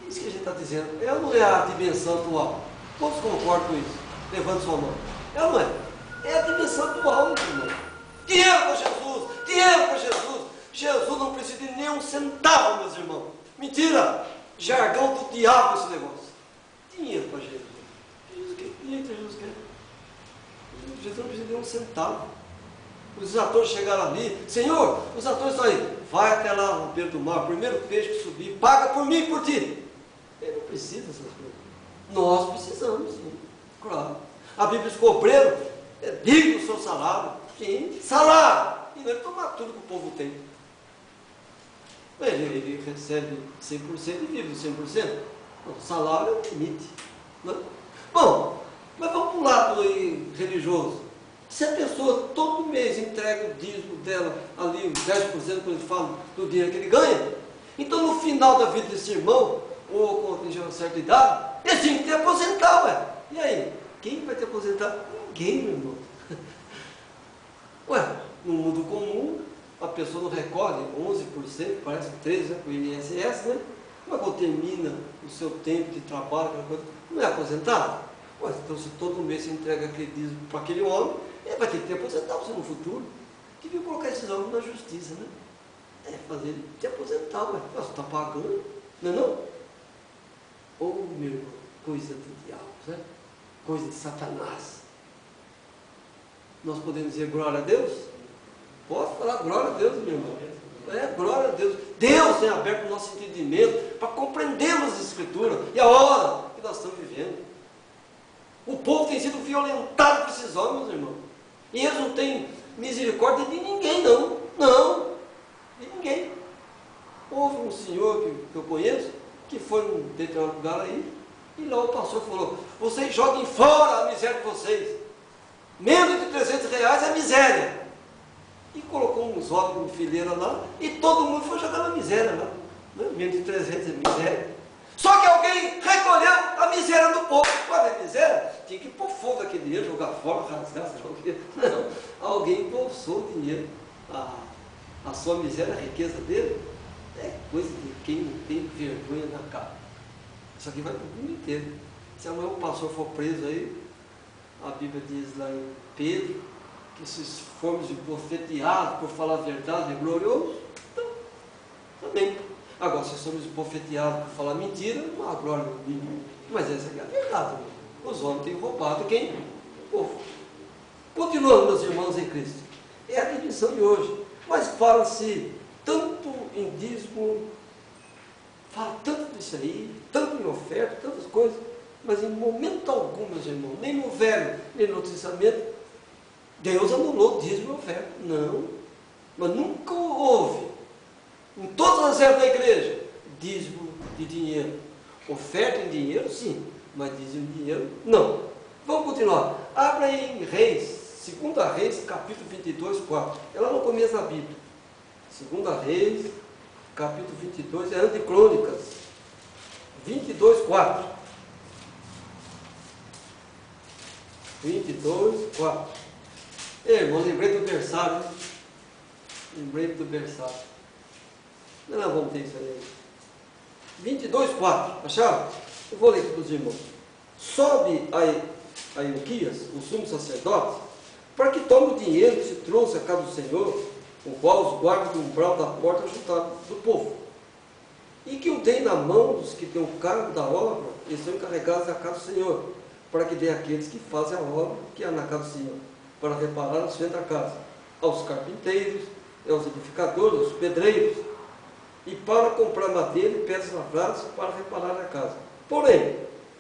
isso que a gente está dizendo, não é a dimensão atual. Todos concordam com isso? Levante sua mão. Não é? É a dimensão atual, irmão. Dinheiro para Jesus, dinheiro para Jesus. Jesus não precisa de nem um centavo, meus irmãos. Mentira! Jargão do diabo esse negócio. Dinheiro para Jesus. Jesus quer dinheiro para Jesus quer. Jesus não precisa de um centavo. Os atores chegaram ali, Senhor, os atores estão aí, vai até lá no beiro do mar, primeiro peixe que subir, paga por mim e por ti. Ele não precisa dessas coisas. Nós precisamos, sim, claro. A Bíblia diz que o obreiro é digno do seu salário. Sim, salário. E não é tomar tudo que o povo tem. Ele recebe 100% e vive do 100%. O salário é o limite. Não é? Bom, mas vamos para o lado religioso. Se a pessoa todo mês entrega o dízimo dela, ali, 10%, quando ele fala do dinheiro que ele ganha, então no final da vida desse irmão, ou quando atingir uma certa idade, ele tinha que ter aposentado, ué. E aí? Quem vai ter aposentado? Ninguém, meu irmão. Ué, no mundo comum, a pessoa não recolhe 11%, parece 13%, né, com o INSS, né? Mas quando termina o seu tempo de trabalho, aquela coisa, não é aposentado? Ué, então se todo mês você entrega aquele dízimo para aquele homem, ele vai ter que ter aposentado você no futuro. Devia colocar esses homens na justiça, né? Fazer ele te aposentar, ué. Você está pagando, não é não? Ou, meu irmão, coisa do diabo, né? Coisa de Satanás. Nós podemos dizer glória a Deus? Posso falar glória a Deus, meu irmão? Glória a Deus. Deus tem aberto o nosso entendimento para compreendermos as Escrituras e a hora que nós estamos vivendo. O povo tem sido violentado por esses homens, meus irmãos. E eles não têm misericórdia de ninguém, não. Não, de ninguém. Houve um senhor que eu conheço, que foi num determinado lugar aí, e lá o pastor falou, vocês joguem fora a miséria de vocês. Menos de R$300 é miséria. E colocou uns homens em fileira lá, e todo mundo foi jogando a miséria lá. Né? Menos de 300 é miséria. Só que alguém recolheu a miséria do povo. Qual é a miséria? Tinha que pôr fogo naquele dinheiro, jogar fora, rasgar, jogar. Não, alguém embolsou o dinheiro. A sua miséria, a riqueza dele, é coisa de quem não tem vergonha na cara. Isso aqui vai para o mundo inteiro. Se amanhã o pastor for preso aí, a Bíblia diz lá em Pedro, que se formos bofeteados por falar a verdade é glorioso, então, também. Agora, se somos bofeteados por falar mentira, não há glória no mínimo. Mas essa é a verdade. Os homens têm roubado quem? O povo. Continuando, meus irmãos em Cristo. É a dimensão de hoje. Mas fala-se tanto em dízimo, fala tanto disso aí, tanto em oferta, tantas coisas, mas em momento algum, meus irmãos, nem no Velho, nem no Novo Testamento, Deus anulou dízimo e oferta. Não. Mas nunca houve, em todas as eras da igreja, dízimo de dinheiro. Oferta em dinheiro, sim, mas dízimo de dinheiro, não. Vamos continuar. Abra aí em Reis, 2 Reis, capítulo 22, 4. É lá no começo da Bíblia. 2 Reis, capítulo 22, é antes de Crônicas. 22:4. 22:4. Ei, irmão, lembrei do berçário, hein? Lembrei do berçário. Não vamos ter isso aí. 22:4. Acharam? Eu vou ler aqui para os irmãos. Sobe a Ilquias, o sumo sacerdote, para que tome o dinheiro que se trouxe à casa do Senhor, o qual os guardas do umbral da porta juntaram do povo, e que o dê na mão dos que têm o cargo da obra e são encarregados da casa do Senhor, para que dê àqueles que fazem a obra que há na casa do Senhor, para reparar os feitos da casa, aos carpinteiros, aos edificadores, aos pedreiros, e para comprar madeira e pedras lavradas para reparar a casa. Porém,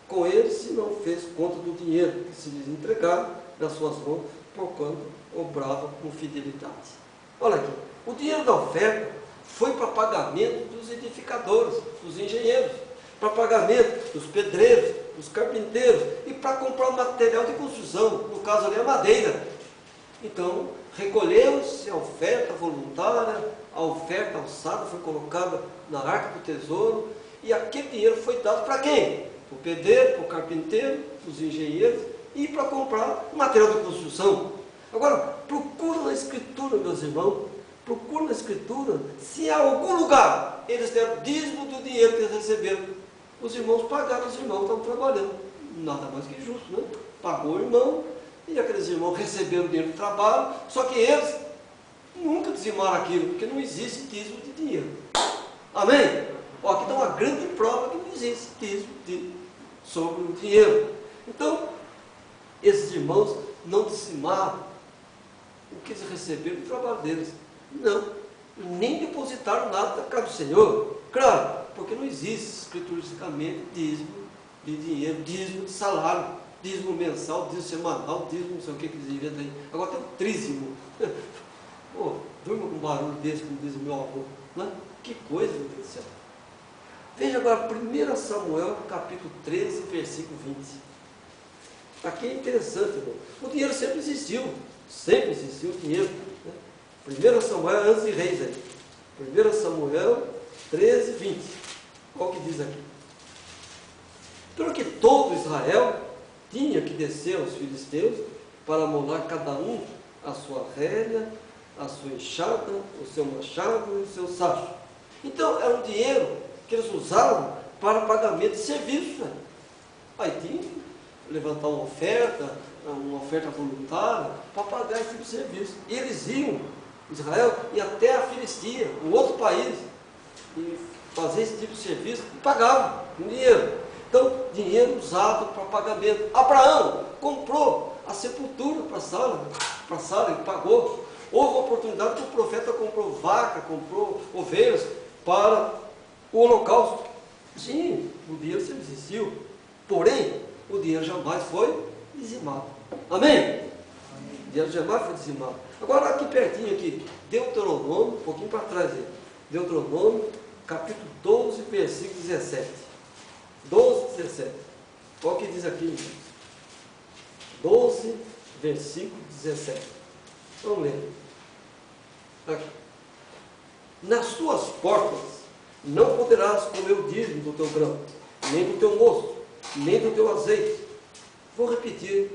com eles se não fez conta do dinheiro que se lhes entregaram nas suas mãos, porquanto obrava com fidelidade. Olha aqui, o dinheiro da oferta foi para pagamento dos edificadores, dos engenheiros, para pagamento dos pedreiros, dos carpinteiros e para comprar material de construção, no caso ali a madeira. Então, recolheu-se a oferta voluntária, a oferta alçada foi colocada na arca do tesouro e aquele dinheiro foi dado para quem? Para o pedreiro, para o carpinteiro, para os engenheiros e para comprar material de construção. Agora, procura na Escritura, meus irmãos, procura na Escritura se em algum lugar eles deram dízimo do dinheiro que eles receberam. Os irmãos pagaram, os irmãos estavam trabalhando. Nada mais que justo, né? Pagou o irmão e aqueles irmãos receberam dinheiro do trabalho, só que eles nunca dizimaram aquilo, porque não existe dízimo de dinheiro. Amém? Ó, aqui dá uma grande prova que não existe dízimo sobre o dinheiro. Então, esses irmãos não dizimaram o que eles receberam do trabalho deles. Não, nem depositaram nada da casa do Senhor. Claro, porque não existe escrituricamente dízimo de dinheiro, dízimo de salário, dízimo mensal, dízimo semanal, dízimo não sei o que eles inventam aí. Agora tem o trízimo. Pô, durma com um barulho desse, como diz o meu avô. Né? Que coisa, meu Deus do céu. Veja agora 1 Samuel, capítulo 13, versículo 20. Aqui é interessante, irmão. O dinheiro sempre existiu o dinheiro. Né? 1 Samuel, antes de reis aí. 1 Samuel 13, 20. Olha o que diz aqui. Porque todo Israel tinha que descer aos filisteus para molar cada um a sua rédea, a sua enxada, o seu machado e o seu sacho. Então, era um dinheiro que eles usavam para pagamento de serviço. Né? Aí tinha que levantar uma oferta voluntária, para pagar esse tipo de serviço. E eles iam, Israel, e até a Filistia, um outro país, e fazer esse tipo de serviço, e pagavam com dinheiro. Então, dinheiro usado para pagamento. Abraão comprou a sepultura para Sara, ele pagou. Houve uma oportunidade que o profeta comprou vaca, comprou ovelhas para o holocausto. Sim, o dinheiro sempre existiu. Porém, o dinheiro jamais foi dizimado. Amém? O dinheiro jamais foi dizimado. Agora, aqui pertinho, aqui, Deuteronômio, um pouquinho para trás aí. Deuteronômio, capítulo 12, versículo 17. 12, 17. Olha o que diz aqui, irmãos. 12, versículo 17. Vamos ler. Aqui. Nas tuas portas não poderás comer o dízimo do teu grão, nem do teu mosto, nem do teu azeite. Vou repetir.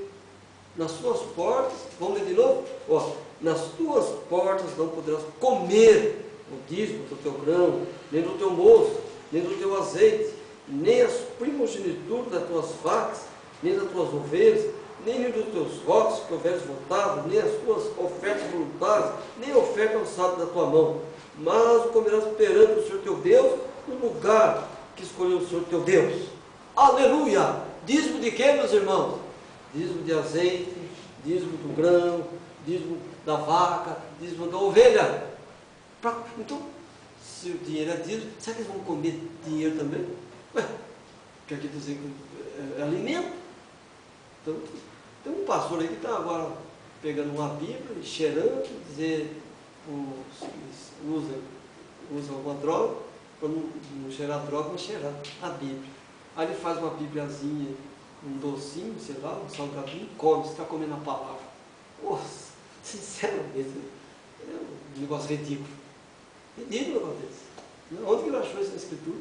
Nas tuas portas, vamos ler de novo? Ó, nas tuas portas não poderás comer o dízimo do teu grão, nem do teu mosto, nem do teu azeite, nem as primogenituras das tuas vacas, nem das tuas ovelhas, nem dos teus votos que houveres votado, nem as tuas ofertas voluntárias, nem a oferta alçada da tua mão. Mas o comerás perante o Senhor teu Deus, no lugar que escolheu o Senhor teu Deus. Aleluia! Dízimo de quê, meus irmãos? Dízimo de azeite, dízimo do grão, dízimo da vaca, dízimo da ovelha. Então, se o dinheiro é dízimo, será que eles vão comer dinheiro também? Ué, quer dizer que é alimento? Então, tem um pastor aí que está agora pegando uma Bíblia e cheirando, dizer, usa uma droga, para não cheirar droga, mas cheirar a Bíblia. Aí ele faz uma Bíbliazinha, um docinho, sei lá, um salgadinho, come, você está comendo a palavra. Nossa, sinceramente, é um negócio ridículo. Ridículo um negócio desse. Onde que ele achou isso na Escritura?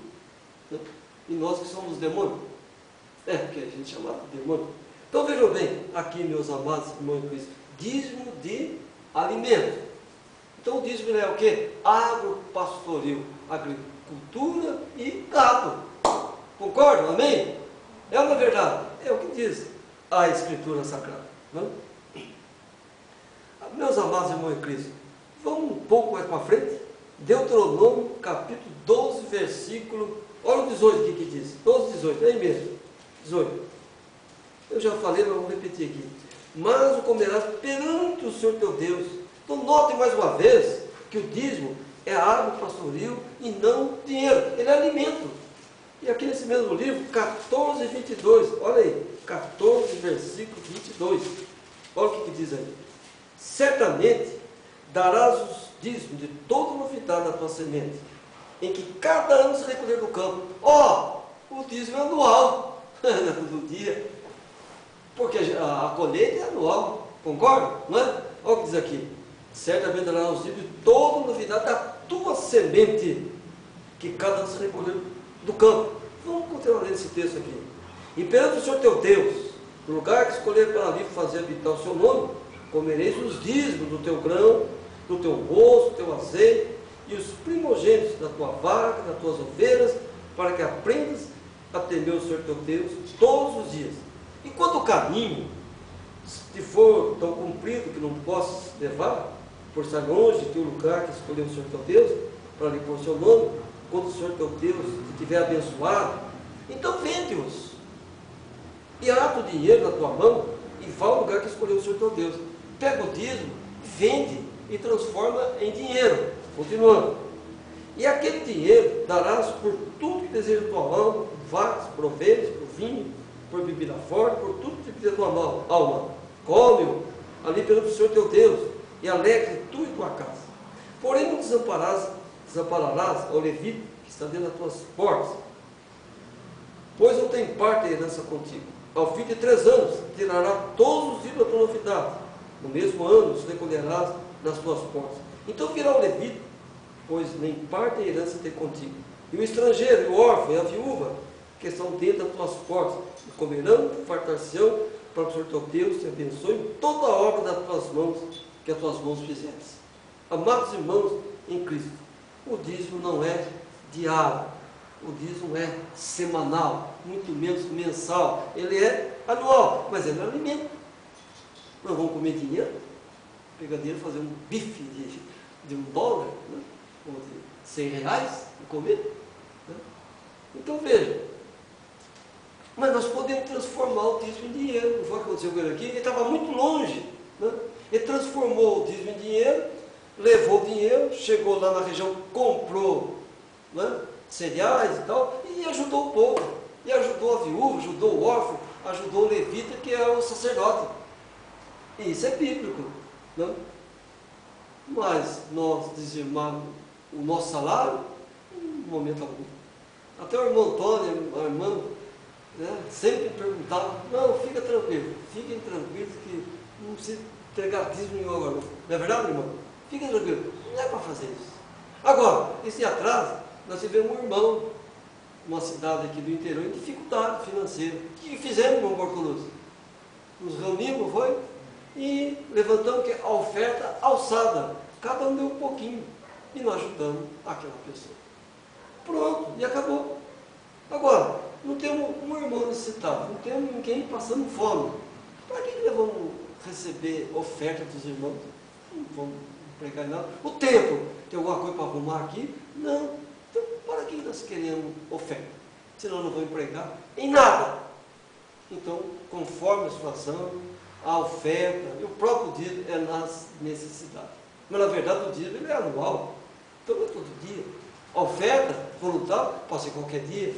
E nós que somos demônios. Porque a gente é chamado de demônio. Então vejam bem, aqui meus amados irmãos em Cristo, dízimo de alimento. Então o dízimo é o que? Agropastoril, agricultura e gado. Concordam? Amém? É uma verdade? É o que diz a Escritura Sagrada. Não? Meus amados irmãos em Cristo, vamos um pouco mais para frente. Deuteronômio, capítulo 12, versículo... Olha o 18 aqui que diz. 12, 18, é aí mesmo. 18. Eu já falei, mas vou repetir aqui. Mas o comerás perante o Senhor teu Deus. Então notem mais uma vez que o dízimo é água pastoril e não dinheiro. Ele é alimento. E aqui nesse mesmo livro, 14, 22. Olha aí. 14, versículo 22. Olha o que diz aí. Certamente darás os dízimos de toda novidade da tua semente, em que cada ano se recolher do campo. O dízimo é anual, não é todo dia, porque a colheita é anual, concorda? Não é? Olha o que diz aqui: certamente darás os dízimos de toda novidade da tua semente, que cada ano se recolher do campo. Vamos continuar lendo esse texto aqui. E perante o Senhor teu Deus, no lugar que escolher para ali fazer habitar o seu nome, comereis os dízimos do teu grão, do teu mosto, do teu azeite, e os primogênitos da tua vaca, das tuas ovelhas, para que aprendas a temer o Senhor teu Deus todos os dias. E quando o caminho, se for tão comprido que não possas levar, por estar longe de teu lugar que escolheu o Senhor teu Deus, para lhe pôr seu nome, quando o Senhor teu Deus te tiver abençoado, então vende-os, e ata o dinheiro na tua mão, e vá ao lugar que escolheu o Senhor teu Deus. Pega o dízimo, vende e transforma em dinheiro. Continuando. E aquele dinheiro darás por tudo que deseja a tua alma, por vacas, por ovelhas, por vinho, por bebida forte, por tudo que deseja a tua alma. Come-o ali perante o Senhor teu Deus, e alegre tu e tua casa. Porém não desampararás ao levita que está dentro das tuas portas, pois não tem parte da herança contigo. Ao fim de 3 anos, tirará todos os dízimos da tua novidade. No mesmo ano, os recolherás nas tuas portas. Então virá o levita, pois nem parte da herança tem contigo. E o estrangeiro, e o órfão, e a viúva, que estão dentro das tuas portas, e comerão, fartar-se-ão, para que o Senhor teu Deus te abençoe em toda a obra das tuas mãos, que as tuas mãos fizeres. Amados irmãos em Cristo, o dízimo não é diário, o dízimo é semanal, muito menos mensal, ele é anual, mas ele é alimento. Nós vamos comer dinheiro, pegar dinheiro, fazer um bife de $1, né? Ou de R$100 e comer. Né? Então veja, mas nós podemos transformar o dízimo em dinheiro. Não foi o que aconteceu com ele aqui? Ele estava muito longe. Né? Ele transformou o dízimo em dinheiro, levou o dinheiro, chegou lá na região, comprou, né, cereais e tal, e ajudou o povo. E ajudou a viúva, ajudou o órfão, ajudou o levita, que é o sacerdote. E isso é bíblico. Né? Mas nós dizimamos o nosso salário em momento algum. Até o irmão Antônio, a irmã, né, sempre perguntava: não, fiquem tranquilos que não precisa entregar dízimo nenhum agora. Não é verdade, irmão? Fiquem tranquilos, não é para fazer isso. Agora, esse dia atrás, nós tivemos um irmão, numa cidade aqui do interior, em dificuldade financeira. O que fizemos, irmão Bortoluzzi? Nos reunimos, foi? E levantamos a oferta alçada. Cada um deu um pouquinho. E nós ajudamos aquela pessoa. Pronto, e acabou. Agora, não temos um irmão necessitado, não temos ninguém passando fome. Para que nós vamos receber oferta dos irmãos? Não vamos pregar em nada. O templo, tem alguma coisa para arrumar aqui? Não. Então, para que nós queremos oferta? Senão não vamos pregar em nada. Então, conforme a situação, a oferta, e o próprio dízimo é nas necessidades. Mas, na verdade, o dízimo ele é anual. Então, não é todo dia. A oferta voluntária pode ser qualquer dia.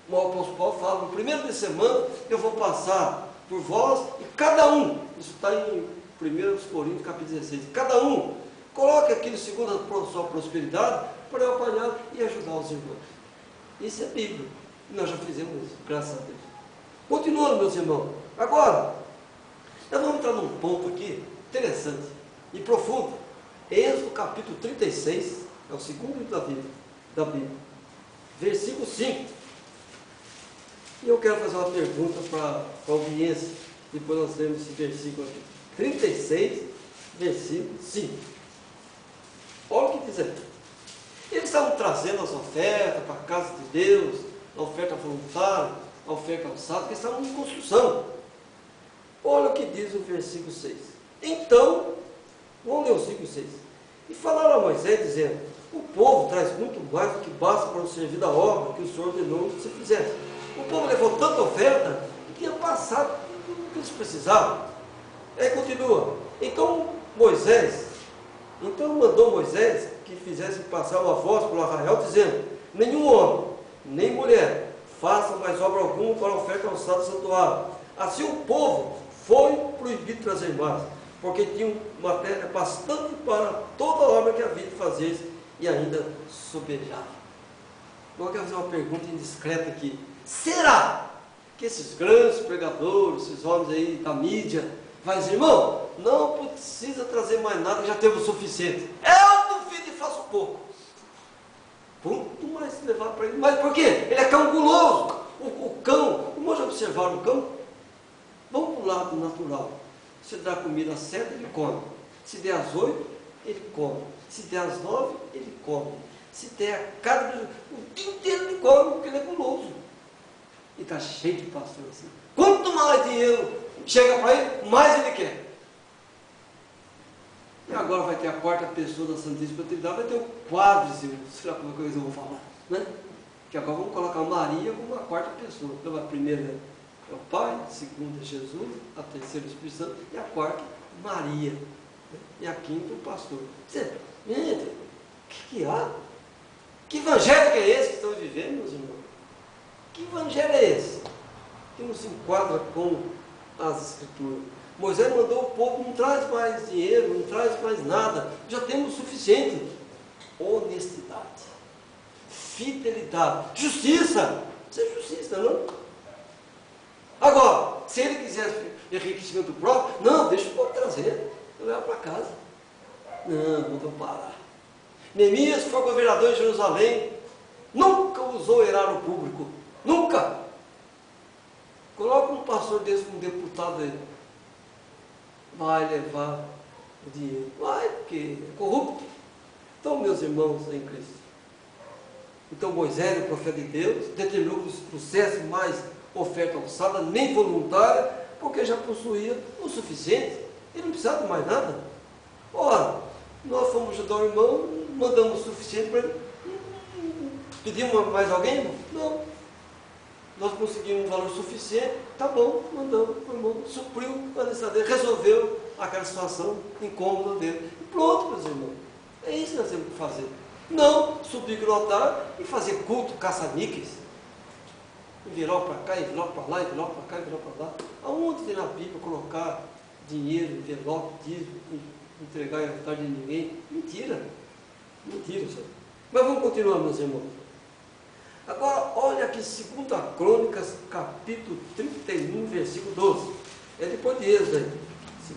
O apóstolo Paulo fala: no primeiro de semana eu vou passar por vós, e cada um, isso está em 1 Coríntios capítulo 16, cada um coloque aquilo segundo a sua prosperidade para eu apanhar e ajudar os irmãos. Isso é Bíblia. E nós já fizemos isso, graças a Deus. Continuando, meus irmãos. Agora, nós vamos entrar num ponto aqui interessante e profundo. Êxodo capítulo 36, é o segundo livro da Bíblia. Versículo 5. E eu quero fazer uma pergunta para a audiência, depois nós temos esse versículo aqui. 36, versículo 5. Olha o que diz aqui. Eles estavam trazendo as ofertas para a casa de Deus, a oferta voluntária, a oferta alçada, que estavam em construção. Olha o que diz o versículo 6. Então, vamos ler o 5 e 6. E falaram a Moisés, dizendo: o povo traz muito mais do que basta para o servir da obra que o Senhor ordenou que se fizesse. O povo levou tanta oferta que tinha passado tudo o que eles precisavam. Aí continua. Então mandou Moisés que fizesse passar uma voz pelo arraial, dizendo: nenhum homem, nem mulher, faça mais obra alguma para a oferta alçada do santuário. Assim o povo foi proibido de trazer mais, porque tinham matéria bastante para toda a obra que havia de fazer, e ainda sobejava. Agora eu quero fazer uma pergunta indiscreta aqui. Será que esses grandes pregadores, esses homens aí da mídia, vai dizer: irmão, não precisa trazer mais nada, já temos o suficiente? Eu duvido e faço pouco. Quanto mais levar para ele. Mas por quê? Ele é cão guloso. O cão, vamos observar o cão? Vamos para o lado natural. Se dá comida certa, ele come. Se der às 8, ele come. Se der às 9, ele come. Se der a cada o dia inteiro ele come, porque ele é guloso. E está cheio de pastor assim. Quanto mais dinheiro chega para ele, mais ele quer. E agora vai ter a quarta pessoa da Santíssima Trindade, vai ter o quádriceps, sei lá como é que eles vão falar, né? Que agora vamos colocar Maria como a quarta pessoa. Então a primeira é o Pai, a segunda é Jesus, a terceira é o Espírito Santo, e a quarta, Maria. E a quinta, o pastor. Você, gente, o que há? Que evangelho que é esse que estamos vivendo, meus irmãos? Que evangelho é esse? Que não se enquadra com as Escrituras. Moisés mandou o povo: não traz mais dinheiro, não traz mais nada, já temos o suficiente. Honestidade, fidelidade, justiça. Isso é justiça, não? Agora, se ele quiser enriquecimento próprio, não, deixa o povo trazer, eu levo para casa. Não vou parar. Neemias foi governador em Jerusalém, nunca usou erário público, nunca. Coloca um pastor desse como deputado aí, vai levar o dinheiro, vai, porque é corrupto. Então, meus irmãos em Cristo, então Moisés, o profeta de Deus, determinou que não trouxesse mais oferta alçada, nem voluntária, porque já possuía o suficiente, ele não precisava de mais nada. Ora, nós fomos ajudar o irmão, mandamos o suficiente para ele. Pedimos mais alguém? Não. Nós conseguimos um valor suficiente, tá bom, mandamos, o irmão supriu a necessidade dele, resolveu aquela situação incômoda dele. E pronto, meus irmãos. É isso que nós temos que fazer. Não subir no altar e fazer culto caça-níqueis. Envelope para cá, envelope para lá, envelope para cá, envelope para lá. Aonde tem na Bíblia colocar dinheiro, envelope, dízimo, entregar em altar de ninguém? Mentira. Mentira, senhor. Mas vamos continuar, meus irmãos. Agora, olha aqui, 2 Crônicas, capítulo 31, versículo 12. É depois de Êxodo aí.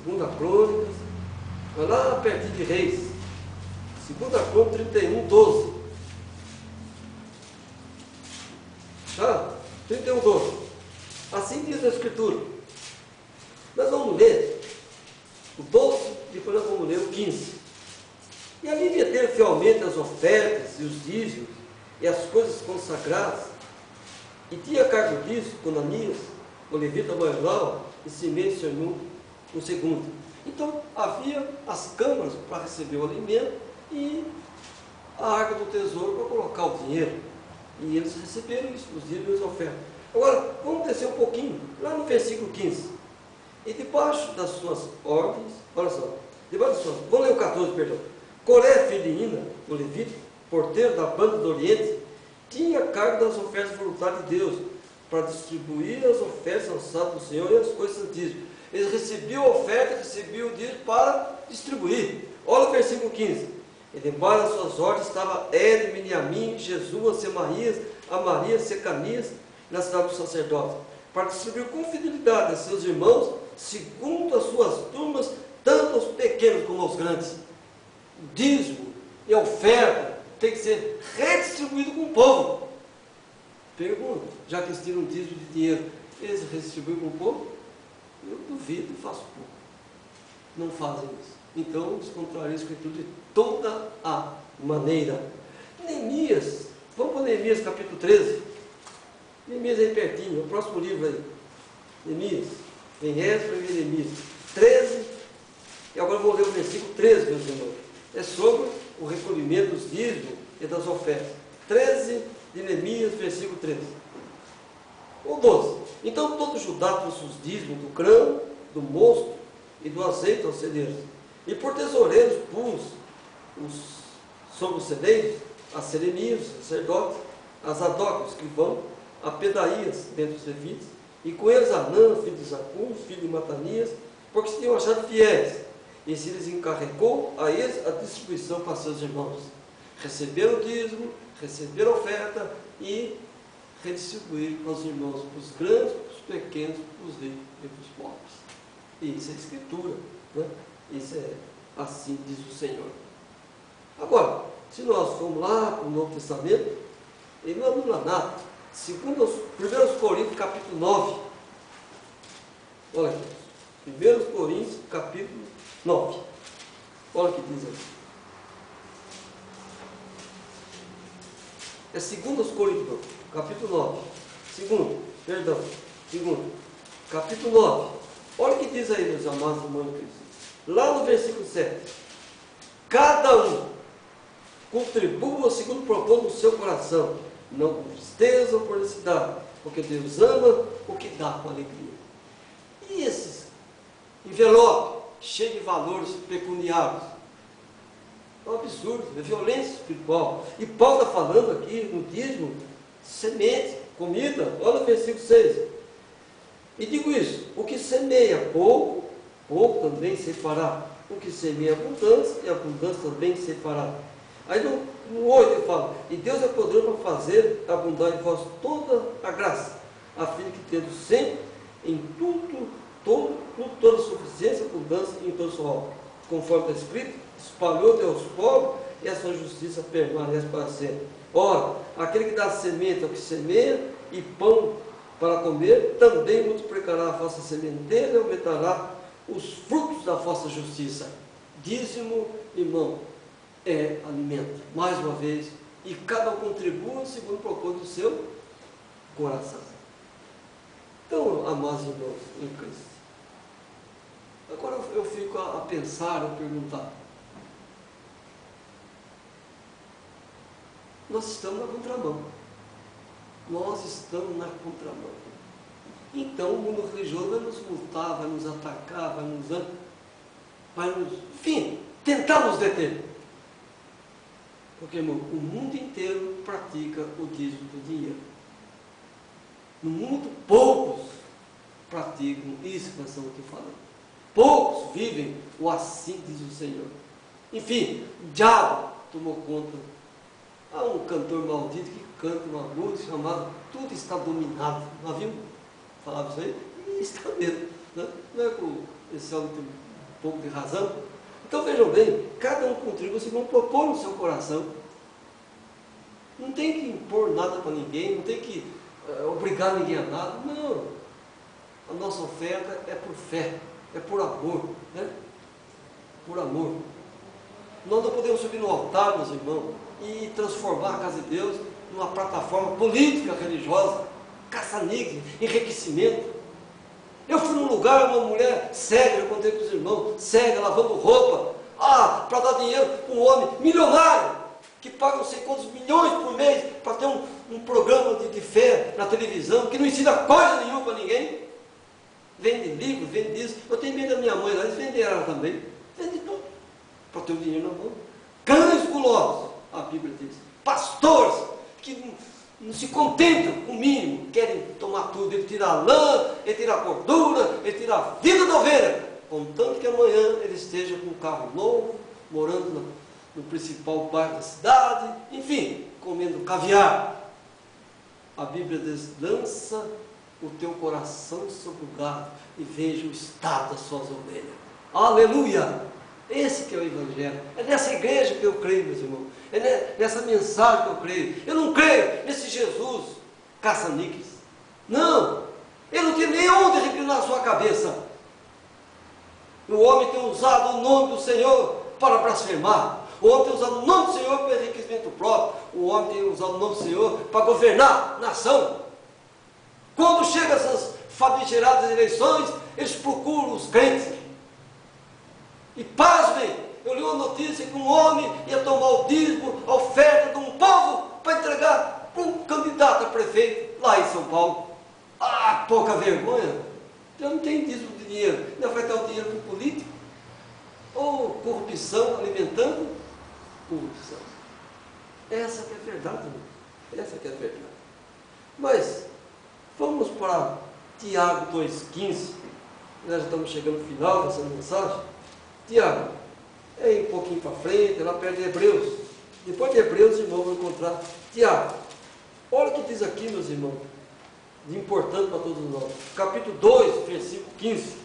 2 Crônicas, vai lá pertinho de Reis. 2 Crônicas 31, 12. Tá? 31, 12. Assim diz a Escritura. Nós vamos ler o 12, depois nós vamos ler o 15. E ali meter fielmente as ofertas e os dízimos e as coisas consagradas, e tinha cargo disso Conanias, o levita maior, e Simei, seu irmão, o segundo. Então havia as câmaras para receber o alimento e a arca do tesouro para colocar o dinheiro. E eles receberam isso, os dízimos e as ofertas. Agora, vamos descer um pouquinho, lá no versículo 15. E debaixo das suas ordens, olha só, debaixo das suas, vamos ler o 14, perdão. Coré, filho de Ina, o levita, porteiro da banda do Oriente, tinha cargo das ofertas voluntárias de Deus, para distribuir as ofertas alçadas do Senhor e as coisas santíssimas. Eles recebiam a oferta, recebiam o dízimo para distribuir. Olha o versículo 15. E debaixo das suas ordens estava Eri, Miniamim, Jesus, Semaías, Amarias, Secanias, na cidade dos sacerdotes, para distribuir com fidelidade a seus irmãos, segundo as suas turmas, tanto aos pequenos como aos grandes. O dízimo e a oferta tem que ser redistribuído com o povo. Pergunta: já que eles tiram dízimo de dinheiro, eles redistribuem para o povo? Eu duvido e faço pouco. Não fazem isso. Então, eles contrariam a Escritura de toda a maneira. Neemias, vamos para Neemias capítulo 13. Neemias aí pertinho, é o próximo livro aí. Neemias, vem Esdras e Neemias. 13, e agora vou ler o versículo 13, meus irmãos. É sobre o recolhimento dos dízimos e das ofertas. 13 de Neemias, versículo 13. Ou 12. Então todo Judá trouxe os dízimos do grão, do mosto e do azeite aos celeiros. E por tesoureiros pus sobre os celeiros a Seremias, o sacerdote, a Zadok, o escrivão, a Pedaías, dentre os levitas, e com eles Anã, filho de Zacur, filho de Matanias, porque se tinham achado fiéis. E se lhes encarregou a eles a distribuição para seus irmãos. Receberam o dízimo, receberam a oferta e redistribuíram para os irmãos, para os grandes, para os pequenos, para os ricos e para os pobres. E isso é Escritura, né? Isso é assim diz o Senhor. Agora, se nós formos lá para o Novo Testamento, ele não anula nada. Segundo 1 Coríntios capítulo 9. Olha aqui. 1 Coríntios capítulo 9. Olha o que diz aqui. É 2 Coríntios, capítulo 9. Segundo, capítulo 9. Olha o que diz aí, meus amados irmãos de Cristo. Lá no versículo 7. Cada um contribua segundo propõe no seu coração, não com tristeza ou por necessidade, porque Deus ama o que dá com alegria. E esses envelope cheio de valores pecuniários? É um absurdo, é violência espiritual. E Paulo está falando aqui no dízimo, semente, comida. Olha o versículo 6. E digo isso, o que semeia pouco, pouco também se fará. O que semeia abundância, e abundância também se fará. Aí no 8 ele fala, e Deus é poderoso para fazer abundar em vós toda a graça, a fim de que tendo sempre em tudo, toda suficiência, abundância em todo o seu obra. Conforme está escrito, espalhou Deus pobres e a sua justiça permanece para sempre. Ora, aquele que dá semente ao que semeia e pão para comer, também multiplicará a vossa sementeira e aumentará os frutos da vossa justiça. Dízimo, irmão, é alimento, mais uma vez, e cada um contribua segundo o propósito do seu coração. Então, amados irmãos em Cristo, agora eu fico a pensar, a perguntar. Nós estamos na contramão. Nós estamos na contramão. Então o mundo religioso vai nos multar, vai nos atacar, vai nos, enfim, tentar nos deter. Porque, irmão, o mundo inteiro pratica o dízimo do dinheiro. No mundo, poucos praticam isso que nós estamos aqui falando. Poucos vivem o assim diz o Senhor. Enfim, o diabo tomou conta. Há um cantor maldito que canta uma música chamada Tudo Está Dominado. Não viu? Falava isso aí? E está mesmo. Né? Não é que esse homem tem um pouco de razão? Então vejam bem, cada um contribui segundo propõe no seu coração. Não tem que impor nada para ninguém, não tem que obrigar ninguém a nada. Não. A nossa oferta é por fé, é por amor, né? Por amor. Nós não podemos subir no altar, meus irmãos, e transformar a casa de Deus numa plataforma política, religiosa, caça-níquel, enriquecimento. Eu fui num lugar, uma mulher cega, eu contei para os irmãos, cega, lavando roupa, para dar dinheiro para um homem milionário, que paga não sei quantos milhões por mês, para ter um programa de fé na televisão, que não ensina coisa nenhuma para ninguém. Vende livro, vende isso. Eu tenho medo da minha mãe lá, eles venderam ela também. Vende tudo, para ter o dinheiro na mão. Cães gulosos, a Bíblia diz. Pastores, que não se contentam com o mínimo, querem tomar tudo. Ele tira a lã, ele tira a gordura, ele tira a vida da ovelha, contanto que amanhã ele esteja com um carro novo, morando no principal bairro da cidade, enfim, comendo caviar. A Bíblia diz, lança o teu coração sobre o gado e veja o estado das suas ovelhas. Aleluia! Esse que é o Evangelho. É nessa igreja que eu creio, meus irmãos. É nessa mensagem que eu creio. Eu não creio nesse Jesus caça-níqueis. Não, ele não tinha nem onde reclinar a sua cabeça. O homem tem usado o nome do Senhor para blasfemar. O homem tem usado o nome do Senhor para enriquecimento próprio. O homem tem usado o nome do Senhor para governar a nação. Quando chegam essas famigeradas eleições, eles procuram os crentes. E pasmem, eu li uma notícia que um homem ia tomar o dízimo, a oferta de um povo para entregar para um candidato a prefeito lá em São Paulo. Ah, pouca vergonha! Já não tem dízimo de dinheiro, ainda vai dar o dinheiro para o político? Ou corrupção alimentando corrupção? Essa que é a verdade, irmão. Essa que é a verdade. Mas vamos para Tiago 2,15. Nós já estamos chegando no final dessa mensagem. Tiago, é um pouquinho para frente, lá perto de Hebreus. Depois de Hebreus, os irmãos vão encontrar Tiago. Olha o que diz aqui, meus irmãos, de importante para todos nós. Capítulo 2, versículo 15.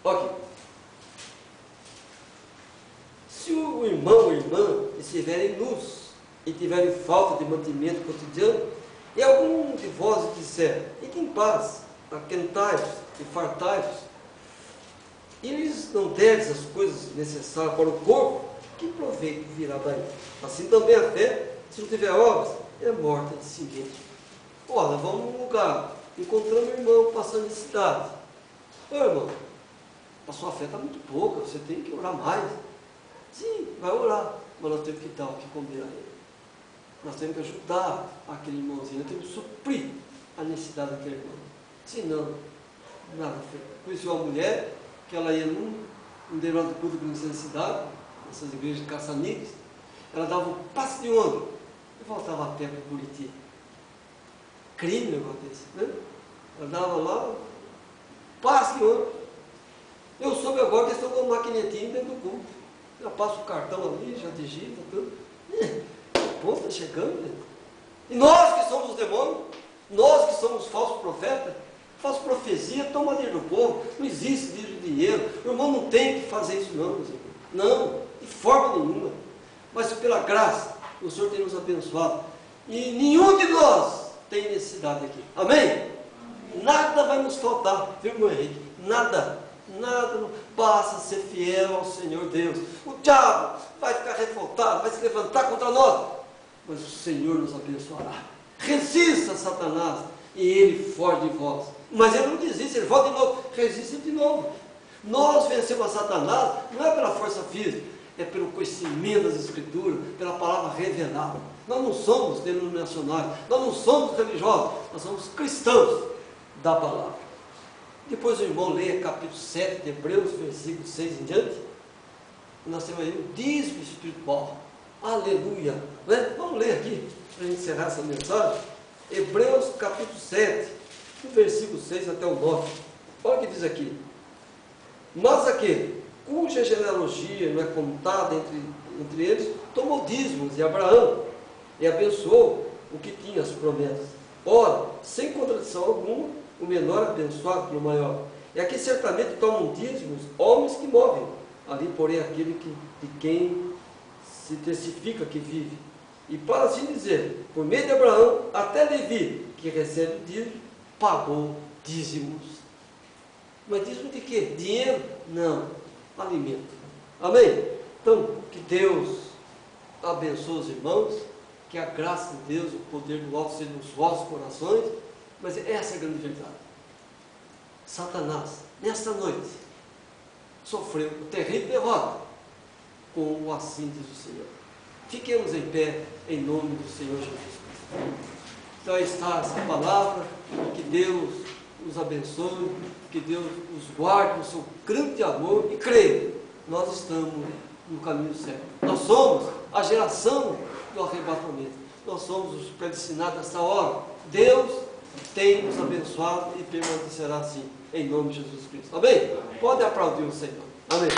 Olha aqui. Se o irmão ou irmã estiverem nus e tiverem falta de mantimento cotidiano, e algum de vós disser, ide em paz, aquentai-vos e fartai-vos, e lhes não deres as coisas necessárias para o corpo, que proveito virá daí? Assim também a fé, se não tiver obras, é morta de si mesmo. Olha, vamos num lugar, encontramos um irmão passando necessidade. Ô irmão, a sua fé está muito pouca, você tem que orar mais. Sim, vai orar, mas nós temos que dar o que comer a ele. Nós temos que ajudar aquele irmãozinho, nós temos que suprir a necessidade daquele irmão. Senão, nada feito. Conheci uma mulher que ela ia num determinado culto de necessidade, nessas igrejas de caça-níqueis, ela dava um passe de ônibus e voltava a pé para o Buriti. Crime negócio desse, né? Ela dava lá, passe de ônibus. Eu soube agora que eles estão com uma maquinetinha dentro do culto. Já passa o cartão ali, já digita tudo. Pô, está chegando, né? E nós que somos os demônios, nós que somos falsos profetas, falsa profecia, toma dinheiro do povo, não existe dinheiro. O irmão não tem que fazer isso não, meus irmãos. Não, de forma nenhuma. Mas pela graça, o Senhor tem nos abençoado. E nenhum de nós tem necessidade aqui. Amém? Nada vai nos faltar, viu, irmão Henrique? Nada. Nada, basta ser fiel ao Senhor Deus. O diabo vai ficar revoltado, vai se levantar contra nós, mas o Senhor nos abençoará. Resista Satanás e ele foge de vós. Mas ele não desiste, ele volta de novo, resiste de novo. Nós vencemos a Satanás não é pela força física, é pelo conhecimento das Escrituras, pela palavra revelada. Nós não somos denominacionais, nós não somos religiosos, nós somos cristãos da palavra. Depois o irmão leia capítulo 7 de Hebreus, versículo 6 em diante. Nós temos aí o dízimo espiritual. Aleluia! Né? Vamos ler aqui, para a gente encerrar essa mensagem. Hebreus capítulo 7, do versículo 6 até o 9. Olha o que diz aqui. Mas aquele cuja genealogia não é contada entre eles, tomou dízimos de Abraão e abençoou o que tinha as promessas. Ora, sem contradição alguma, o menor abençoado pelo maior. E aqui certamente tomam dízimos homens que morrem. Ali, porém, aquele de quem se testifica que vive. E para assim dizer, por meio de Abraão, até Levi, que recebe dízimo, pagou dízimos. Mas dízimo de quê? Dinheiro? Não. Alimento. Amém? Então, que Deus abençoe os irmãos, que a graça de Deus, o poder do alto seja nos vossos corações. Mas essa é a grande verdade. Satanás, nesta noite, sofreu uma terrível derrota com o assim diz o Senhor. Fiquemos em pé em nome do Senhor Jesus Cristo. Então está essa palavra, que Deus os abençoe, que Deus os guarde no seu grande amor e creia, nós estamos no caminho certo. Nós somos a geração do arrebatamento. Nós somos os predestinados dessa hora. Deus tem nos abençoado e permanecerá assim, em nome de Jesus Cristo. Amém? Pode aplaudir o Senhor. Amém.